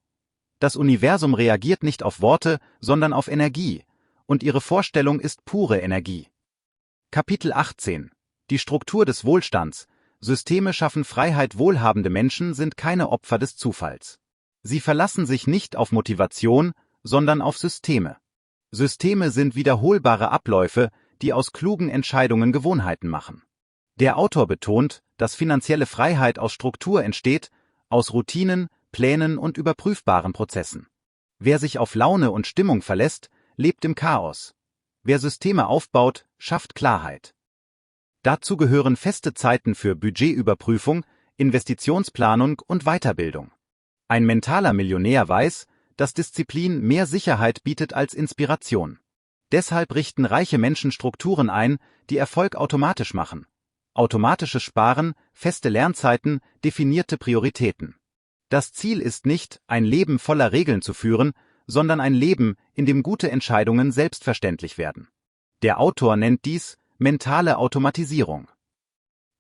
Das Universum reagiert nicht auf Worte, sondern auf Energie, und Ihre Vorstellung ist pure Energie. Kapitel 18: Die Struktur des Wohlstands. Systeme schaffen Freiheit. Wohlhabende Menschen sind keine Opfer des Zufalls. Sie verlassen sich nicht auf Motivation, sondern auf Systeme. Systeme sind wiederholbare Abläufe, die aus klugen Entscheidungen Gewohnheiten machen. Der Autor betont, dass finanzielle Freiheit aus Struktur entsteht, aus Routinen, Plänen und überprüfbaren Prozessen. Wer sich auf Laune und Stimmung verlässt, lebt im Chaos. Wer Systeme aufbaut, schafft Klarheit. Dazu gehören feste Zeiten für Budgetüberprüfung, Investitionsplanung und Weiterbildung. Ein mentaler Millionär weiß, dass Disziplin mehr Sicherheit bietet als Inspiration. Deshalb richten reiche Menschen Strukturen ein, die Erfolg automatisch machen. Automatisches Sparen, feste Lernzeiten, definierte Prioritäten. Das Ziel ist nicht, ein Leben voller Regeln zu führen, sondern ein Leben, in dem gute Entscheidungen selbstverständlich werden. Der Autor nennt dies mentale Automatisierung.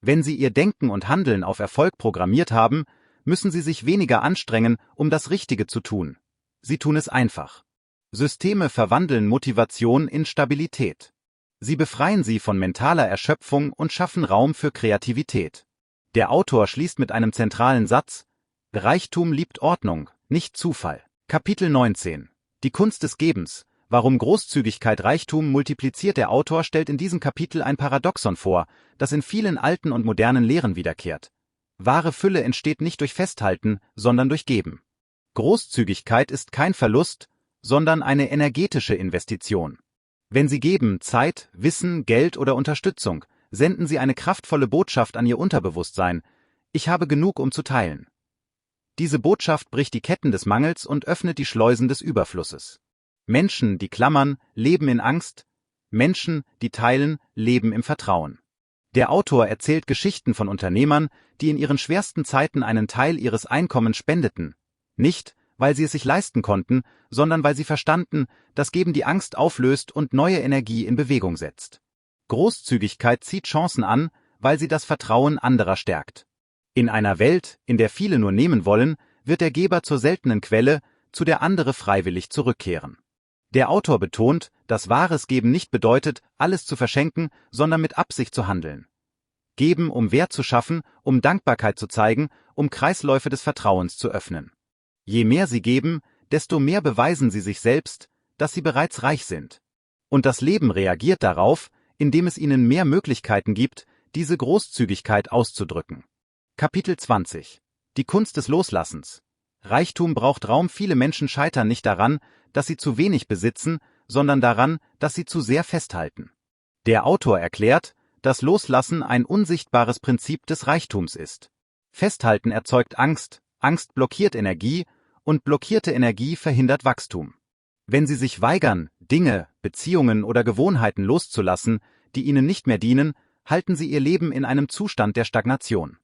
Wenn Sie Ihr Denken und Handeln auf Erfolg programmiert haben, müssen Sie sich weniger anstrengen, um das Richtige zu tun. Sie tun es einfach. Systeme verwandeln Motivation in Stabilität. Sie befreien Sie von mentaler Erschöpfung und schaffen Raum für Kreativität. Der Autor schließt mit einem zentralen Satz: Reichtum liebt Ordnung, nicht Zufall. Kapitel 19: Die Kunst des Gebens. Warum Großzügigkeit Reichtum multipliziert? Der Autor stellt in diesem Kapitel ein Paradoxon vor, das in vielen alten und modernen Lehren wiederkehrt. Wahre Fülle entsteht nicht durch Festhalten, sondern durch Geben. Großzügigkeit ist kein Verlust, sondern eine energetische Investition. Wenn Sie geben, Zeit, Wissen, Geld oder Unterstützung, senden Sie eine kraftvolle Botschaft an Ihr Unterbewusstsein: Ich habe genug, um zu teilen. Diese Botschaft bricht die Ketten des Mangels und öffnet die Schleusen des Überflusses. Menschen, die klammern, leben in Angst. Menschen, die teilen, leben im Vertrauen. Der Autor erzählt Geschichten von Unternehmern, die in ihren schwersten Zeiten einen Teil ihres Einkommens spendeten. Nicht, weil sie es sich leisten konnten, sondern weil sie verstanden, dass Geben die Angst auflöst und neue Energie in Bewegung setzt. Großzügigkeit zieht Chancen an, weil sie das Vertrauen anderer stärkt. In einer Welt, in der viele nur nehmen wollen, wird der Geber zur seltenen Quelle, zu der andere freiwillig zurückkehren. Der Autor betont, dass wahres Geben nicht bedeutet, alles zu verschenken, sondern mit Absicht zu handeln. Geben, um Wert zu schaffen, um Dankbarkeit zu zeigen, um Kreisläufe des Vertrauens zu öffnen. Je mehr Sie geben, desto mehr beweisen Sie sich selbst, dass Sie bereits reich sind. Und das Leben reagiert darauf, indem es Ihnen mehr Möglichkeiten gibt, diese Großzügigkeit auszudrücken. Kapitel 20: Die Kunst des Loslassens. Reichtum braucht Raum. Viele Menschen scheitern nicht daran, dass sie zu wenig besitzen, sondern daran, dass sie zu sehr festhalten. Der Autor erklärt, dass Loslassen ein unsichtbares Prinzip des Reichtums ist. Festhalten erzeugt Angst, Angst blockiert Energie und blockierte Energie verhindert Wachstum. Wenn Sie sich weigern, Dinge, Beziehungen oder Gewohnheiten loszulassen, die Ihnen nicht mehr dienen, halten Sie Ihr Leben in einem Zustand der Stagnation.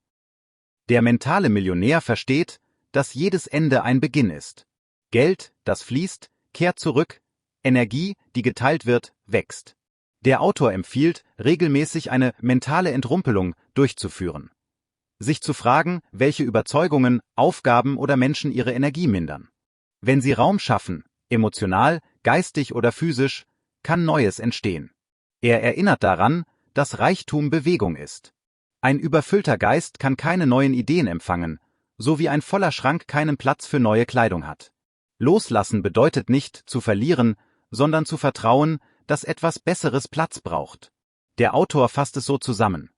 Der mentale Millionär versteht, dass jedes Ende ein Beginn ist. Geld, das fließt, kehrt zurück, Energie, die geteilt wird, wächst. Der Autor empfiehlt, regelmäßig eine mentale Entrumpelung durchzuführen. Sich zu fragen, welche Überzeugungen, Aufgaben oder Menschen ihre Energie mindern. Wenn Sie Raum schaffen, emotional, geistig oder physisch, kann Neues entstehen. Er erinnert daran, dass Reichtum Bewegung ist. Ein überfüllter Geist kann keine neuen Ideen empfangen, so wie ein voller Schrank keinen Platz für neue Kleidung hat. Loslassen bedeutet nicht, zu verlieren, sondern zu vertrauen, dass etwas Besseres Platz braucht. Der Autor fasst es so zusammen: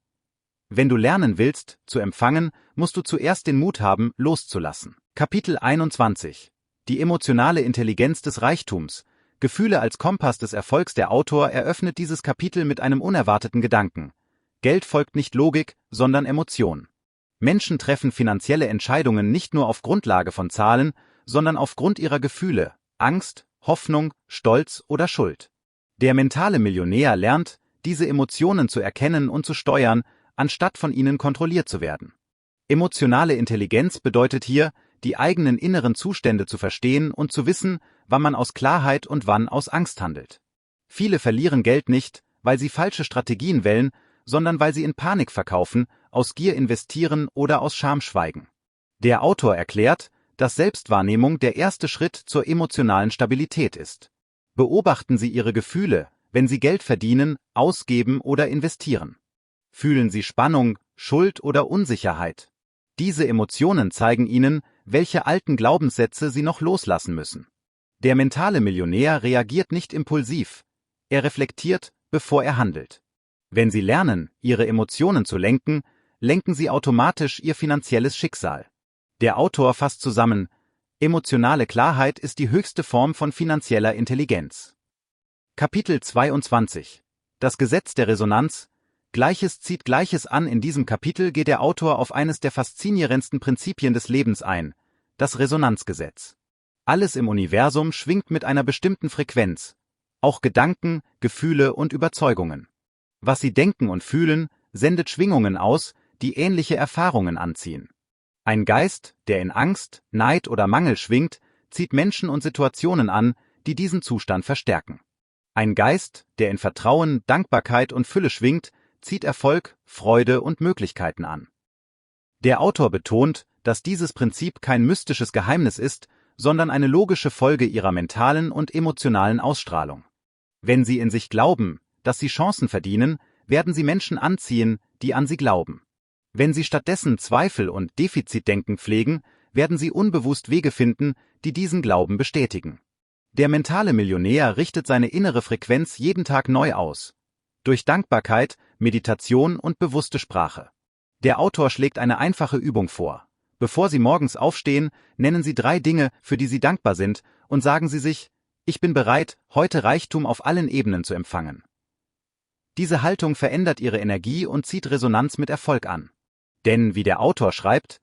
Wenn du lernen willst, zu empfangen, musst du zuerst den Mut haben, loszulassen. Kapitel 21: Die emotionale Intelligenz des Reichtums. Gefühle als Kompass des Erfolgs. Der Autor eröffnet dieses Kapitel mit einem unerwarteten Gedanken: Geld folgt nicht Logik, sondern Emotion. Menschen treffen finanzielle Entscheidungen nicht nur auf Grundlage von Zahlen, sondern aufgrund ihrer Gefühle, Angst, Hoffnung, Stolz oder Schuld. Der mentale Millionär lernt, diese Emotionen zu erkennen und zu steuern, anstatt von ihnen kontrolliert zu werden. Emotionale Intelligenz bedeutet hier, die eigenen inneren Zustände zu verstehen und zu wissen, wann man aus Klarheit und wann aus Angst handelt. Viele verlieren Geld nicht, weil sie falsche Strategien wählen, sondern weil sie in Panik verkaufen, aus Gier investieren oder aus Scham schweigen. Der Autor erklärt, dass Selbstwahrnehmung der erste Schritt zur emotionalen Stabilität ist. Beobachten Sie Ihre Gefühle, wenn Sie Geld verdienen, ausgeben oder investieren. Fühlen Sie Spannung, Schuld oder Unsicherheit? Diese Emotionen zeigen Ihnen, welche alten Glaubenssätze Sie noch loslassen müssen. Der mentale Millionär reagiert nicht impulsiv. Er reflektiert, bevor er handelt. Wenn Sie lernen, Ihre Emotionen zu lenken, lenken Sie automatisch Ihr finanzielles Schicksal. Der Autor fasst zusammen: Emotionale Klarheit ist die höchste Form von finanzieller Intelligenz. Kapitel 22. Das Gesetz der Resonanz. Gleiches zieht Gleiches an. In diesem Kapitel geht der Autor auf eines der faszinierendsten Prinzipien des Lebens ein: das Resonanzgesetz. Alles im Universum schwingt mit einer bestimmten Frequenz, auch Gedanken, Gefühle und Überzeugungen. Was Sie denken und fühlen, sendet Schwingungen aus, die ähnliche Erfahrungen anziehen. Ein Geist, der in Angst, Neid oder Mangel schwingt, zieht Menschen und Situationen an, die diesen Zustand verstärken. Ein Geist, der in Vertrauen, Dankbarkeit und Fülle schwingt, zieht Erfolg, Freude und Möglichkeiten an. Der Autor betont, dass dieses Prinzip kein mystisches Geheimnis ist, sondern eine logische Folge ihrer mentalen und emotionalen Ausstrahlung. Wenn Sie in sich glauben, dass Sie Chancen verdienen, werden Sie Menschen anziehen, die an Sie glauben. Wenn Sie stattdessen Zweifel und Defizitdenken pflegen, werden Sie unbewusst Wege finden, die diesen Glauben bestätigen. Der mentale Millionär richtet seine innere Frequenz jeden Tag neu aus. Durch Dankbarkeit, Meditation und bewusste Sprache. Der Autor schlägt eine einfache Übung vor. Bevor Sie morgens aufstehen, nennen Sie 3 Dinge, für die Sie dankbar sind, und sagen Sie sich: Ich bin bereit, heute Reichtum auf allen Ebenen zu empfangen. Diese Haltung verändert Ihre Energie und zieht Resonanz mit Erfolg an. Denn, wie der Autor schreibt,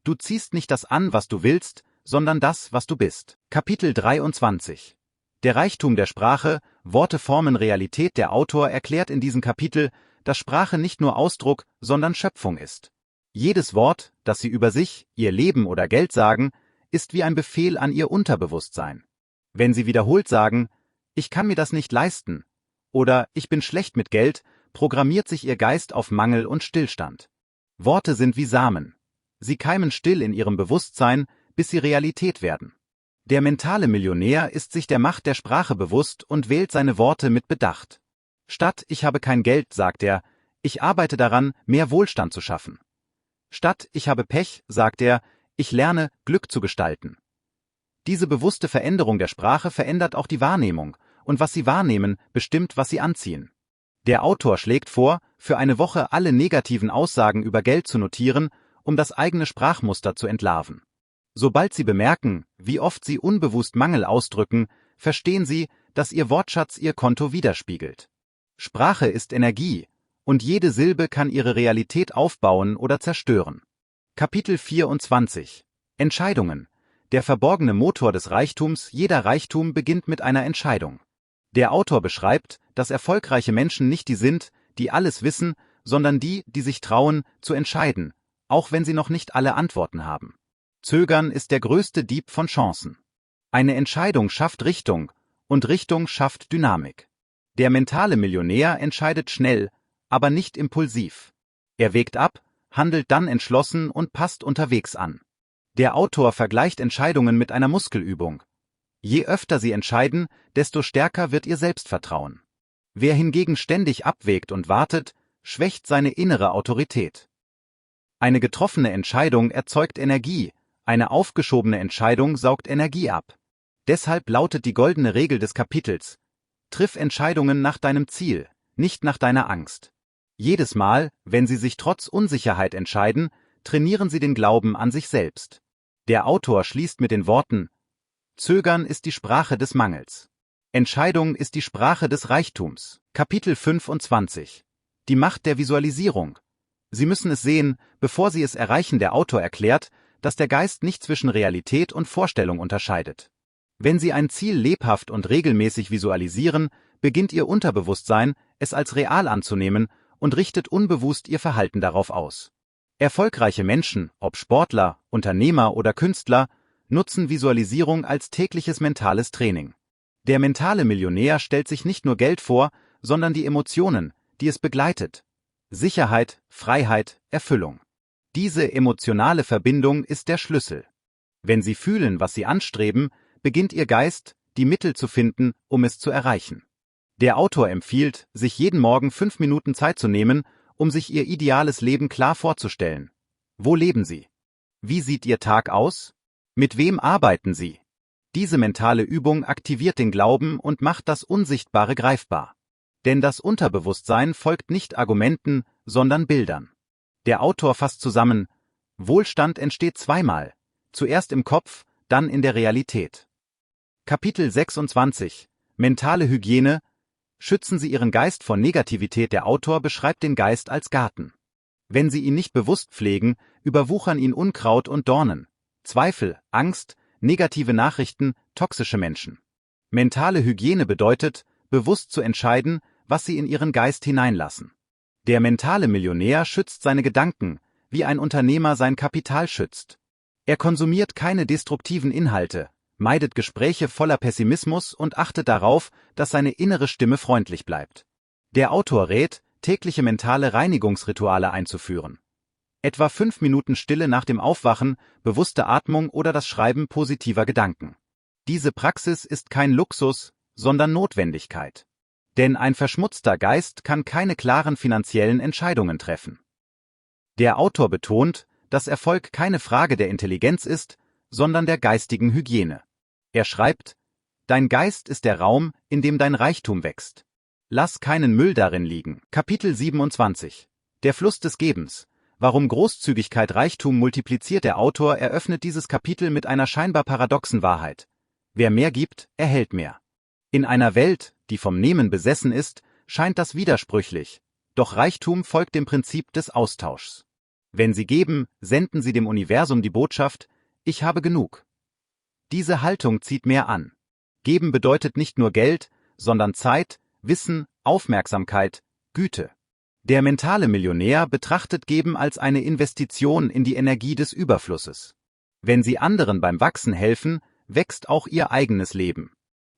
du ziehst nicht das an, was du willst, sondern das, was du bist. Kapitel 23. Der Reichtum der Sprache, Worte formen Realität. Der Autor erklärt in diesem Kapitel, dass Sprache nicht nur Ausdruck, sondern Schöpfung ist. Jedes Wort, das Sie über sich, Ihr Leben oder Geld sagen, ist wie ein Befehl an Ihr Unterbewusstsein. Wenn Sie wiederholt sagen: Ich kann mir das nicht leisten oder ich bin schlecht mit Geld, programmiert sich Ihr Geist auf Mangel und Stillstand. Worte sind wie Samen. Sie keimen still in Ihrem Bewusstsein, bis sie Realität werden. Der mentale Millionär ist sich der Macht der Sprache bewusst und wählt seine Worte mit Bedacht. Statt „Ich habe kein Geld“, sagt er: Ich arbeite daran, mehr Wohlstand zu schaffen. Statt „Ich habe Pech“, sagt er: Ich lerne, Glück zu gestalten. Diese bewusste Veränderung der Sprache verändert auch die Wahrnehmung, und was Sie wahrnehmen, bestimmt, was Sie anziehen. Der Autor schlägt vor, für eine Woche alle negativen Aussagen über Geld zu notieren, um das eigene Sprachmuster zu entlarven. Sobald Sie bemerken, wie oft Sie unbewusst Mangel ausdrücken, verstehen Sie, dass Ihr Wortschatz Ihr Konto widerspiegelt. Sprache ist Energie, und jede Silbe kann Ihre Realität aufbauen oder zerstören. Kapitel 24. Entscheidungen. Der verborgene Motor des Reichtums. Jeder Reichtum beginnt mit einer Entscheidung. Der Autor beschreibt, dass erfolgreiche Menschen nicht die sind, die alles wissen, sondern die, die sich trauen, zu entscheiden, auch wenn sie noch nicht alle Antworten haben. Zögern ist der größte Dieb von Chancen. Eine Entscheidung schafft Richtung, und Richtung schafft Dynamik. Der mentale Millionär entscheidet schnell, aber nicht impulsiv. Er wägt ab, handelt dann entschlossen und passt unterwegs an. Der Autor vergleicht Entscheidungen mit einer Muskelübung. Je öfter Sie entscheiden, desto stärker wird Ihr Selbstvertrauen. Wer hingegen ständig abwägt und wartet, schwächt seine innere Autorität. Eine getroffene Entscheidung erzeugt Energie, eine aufgeschobene Entscheidung saugt Energie ab. Deshalb lautet die goldene Regel des Kapitels: Triff Entscheidungen nach deinem Ziel, nicht nach deiner Angst. Jedes Mal, wenn Sie sich trotz Unsicherheit entscheiden, trainieren Sie den Glauben an sich selbst. Der Autor schließt mit den Worten: Zögern ist die Sprache des Mangels. Entscheidung ist die Sprache des Reichtums. Kapitel 25. Die Macht der Visualisierung. Sie müssen es sehen, bevor Sie es erreichen. Der Autor erklärt, dass der Geist nicht zwischen Realität und Vorstellung unterscheidet. Wenn Sie ein Ziel lebhaft und regelmäßig visualisieren, beginnt Ihr Unterbewusstsein, es als real anzunehmen und richtet unbewusst Ihr Verhalten darauf aus. Erfolgreiche Menschen, ob Sportler, Unternehmer oder Künstler, nutzen Visualisierung als tägliches mentales Training. Der mentale Millionär stellt sich nicht nur Geld vor, sondern die Emotionen, die es begleitet. Sicherheit, Freiheit, Erfüllung. Diese emotionale Verbindung ist der Schlüssel. Wenn Sie fühlen, was Sie anstreben, beginnt Ihr Geist, die Mittel zu finden, um es zu erreichen. Der Autor empfiehlt, sich jeden Morgen 5 Minuten Zeit zu nehmen, um sich Ihr ideales Leben klar vorzustellen. Wo leben Sie? Wie sieht Ihr Tag aus? Mit wem arbeiten Sie? Diese mentale Übung aktiviert den Glauben und macht das Unsichtbare greifbar. Denn das Unterbewusstsein folgt nicht Argumenten, sondern Bildern. Der Autor fasst zusammen: Wohlstand entsteht zweimal, zuerst im Kopf, dann in der Realität. Kapitel 26 – Mentale Hygiene. Schützen Sie Ihren Geist vor Negativität. Der Autor beschreibt den Geist als Garten. Wenn Sie ihn nicht bewusst pflegen, überwuchern ihn Unkraut und Dornen, Zweifel, Angst, negative Nachrichten, toxische Menschen. Mentale Hygiene bedeutet, bewusst zu entscheiden, was Sie in Ihren Geist hineinlassen. Der mentale Millionär schützt seine Gedanken, wie ein Unternehmer sein Kapital schützt. Er konsumiert keine destruktiven Inhalte, meidet Gespräche voller Pessimismus und achtet darauf, dass seine innere Stimme freundlich bleibt. Der Autor rät, tägliche mentale Reinigungsrituale einzuführen. Etwa 5 Minuten Stille nach dem Aufwachen, bewusste Atmung oder das Schreiben positiver Gedanken. Diese Praxis ist kein Luxus, sondern Notwendigkeit. Denn ein verschmutzter Geist kann keine klaren finanziellen Entscheidungen treffen. Der Autor betont, dass Erfolg keine Frage der Intelligenz ist, sondern der geistigen Hygiene. Er schreibt: Dein Geist ist der Raum, in dem dein Reichtum wächst. Lass keinen Müll darin liegen. Kapitel 27 – Der Fluss des Gebens. Warum Großzügigkeit Reichtum multipliziert. Der Autor eröffnet dieses Kapitel mit einer scheinbar paradoxen Wahrheit. Wer mehr gibt, erhält mehr. In einer Welt, die vom Nehmen besessen ist, scheint das widersprüchlich, doch Reichtum folgt dem Prinzip des Austauschs. Wenn Sie geben, senden Sie dem Universum die Botschaft: Ich habe genug. Diese Haltung zieht mehr an. Geben bedeutet nicht nur Geld, sondern Zeit, Wissen, Aufmerksamkeit, Güte. Der mentale Millionär betrachtet Geben als eine Investition in die Energie des Überflusses. Wenn Sie anderen beim Wachsen helfen, wächst auch Ihr eigenes Leben.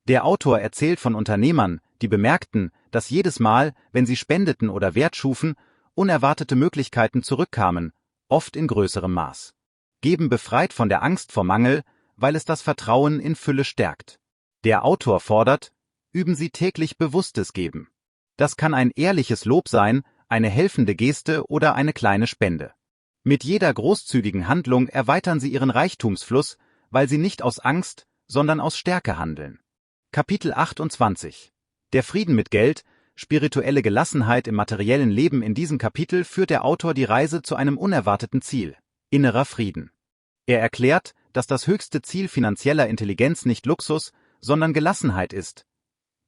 Der Autor erzählt von Unternehmern, die bemerkten, dass jedes Mal, wenn sie spendeten oder Wert schufen, unerwartete Möglichkeiten zurückkamen, oft in größerem Maß. Geben befreit von der Angst vor Mangel, weil es das Vertrauen in Fülle stärkt. Der Autor fordert: Üben Sie täglich bewusstes Geben. Das kann ein ehrliches Lob sein, eine helfende Geste oder eine kleine Spende. Mit jeder großzügigen Handlung erweitern Sie Ihren Reichtumsfluss, weil Sie nicht aus Angst, sondern aus Stärke handeln. Kapitel 28 – Der Frieden mit Geld, spirituelle Gelassenheit im materiellen Leben. In diesem Kapitel führt der Autor die Reise zu einem unerwarteten Ziel: innerer Frieden. Er erklärt, dass das höchste Ziel finanzieller Intelligenz nicht Luxus, sondern Gelassenheit ist.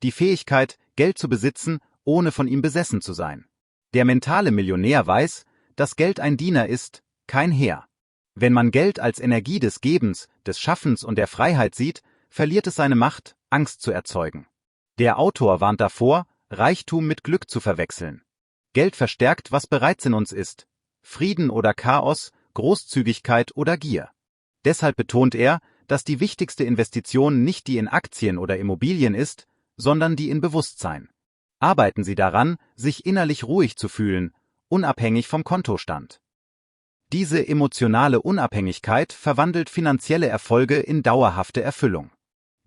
Die Fähigkeit, Geld zu besitzen, ohne von ihm besessen zu sein. Der mentale Millionär weiß, dass Geld ein Diener ist, kein Herr. Wenn man Geld als Energie des Gebens, des Schaffens und der Freiheit sieht, verliert es seine Macht, Angst zu erzeugen. Der Autor warnt davor, Reichtum mit Glück zu verwechseln. Geld verstärkt, was bereits in uns ist: Frieden oder Chaos, Großzügigkeit oder Gier. Deshalb betont er, dass die wichtigste Investition nicht die in Aktien oder Immobilien ist, sondern die in Bewusstsein. Arbeiten Sie daran, sich innerlich ruhig zu fühlen, unabhängig vom Kontostand. Diese emotionale Unabhängigkeit verwandelt finanzielle Erfolge in dauerhafte Erfüllung.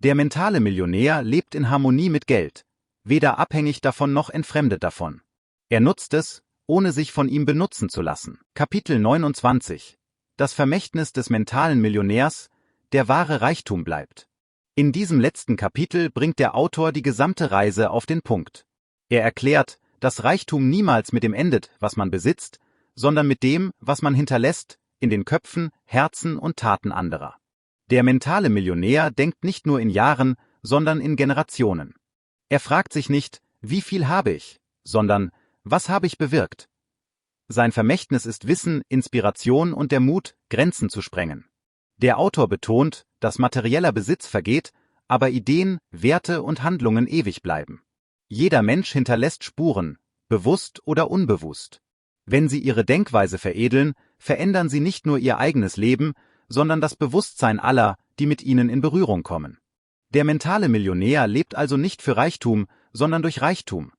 Der mentale Millionär lebt in Harmonie mit Geld, weder abhängig davon noch entfremdet davon. Er nutzt es, ohne sich von ihm benutzen zu lassen. Kapitel 29 – Das Vermächtnis des mentalen Millionärs, der wahre Reichtum bleibt. In diesem letzten Kapitel bringt der Autor die gesamte Reise auf den Punkt. Er erklärt, dass Reichtum niemals mit dem endet, was man besitzt, sondern mit dem, was man hinterlässt, in den Köpfen, Herzen und Taten anderer. Der mentale Millionär denkt nicht nur in Jahren, sondern in Generationen. Er fragt sich nicht: Wie viel habe ich?, sondern: Was habe ich bewirkt? Sein Vermächtnis ist Wissen, Inspiration und der Mut, Grenzen zu sprengen. Der Autor betont, dass materieller Besitz vergeht, aber Ideen, Werte und Handlungen ewig bleiben. Jeder Mensch hinterlässt Spuren, bewusst oder unbewusst. Wenn Sie Ihre Denkweise veredeln, verändern sie nicht nur ihr eigenes Leben, sondern das Bewusstsein aller, die mit ihnen in Berührung kommen. Der mentale Millionär lebt also nicht für Reichtum, sondern durch Reichtum.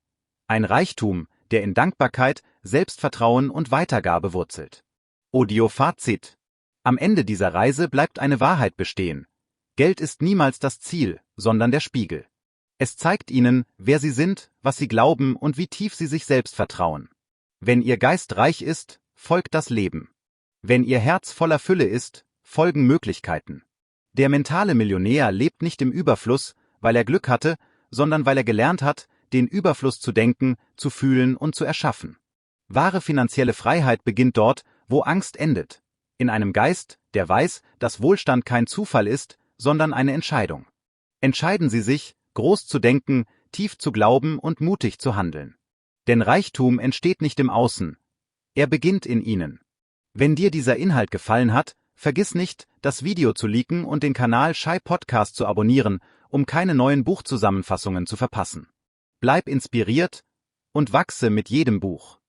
Ein Reichtum, der in Dankbarkeit, Selbstvertrauen und Weitergabe wurzelt. Audio-Fazit: Am Ende dieser Reise bleibt eine Wahrheit bestehen. Geld ist niemals das Ziel, sondern der Spiegel. Es zeigt Ihnen, wer Sie sind, was Sie glauben und wie tief Sie sich selbst vertrauen. Wenn Ihr Geist reich ist, folgt das Leben. Wenn Ihr Herz voller Fülle ist, folgen Möglichkeiten. Der mentale Millionär lebt nicht im Überfluss, weil er Glück hatte, sondern weil er gelernt hat, den Überfluss zu denken, zu fühlen und zu erschaffen. Wahre finanzielle Freiheit beginnt dort, wo Angst endet. In einem Geist, der weiß, dass Wohlstand kein Zufall ist, sondern eine Entscheidung. Entscheiden Sie sich, groß zu denken, tief zu glauben und mutig zu handeln. Denn Reichtum entsteht nicht im Außen. Er beginnt in Ihnen. Wenn dir dieser Inhalt gefallen hat, vergiss nicht, das Video zu liken und den Kanal Shy Podcast zu abonnieren, um keine neuen Buchzusammenfassungen zu verpassen. Bleib inspiriert und wachse mit jedem Buch.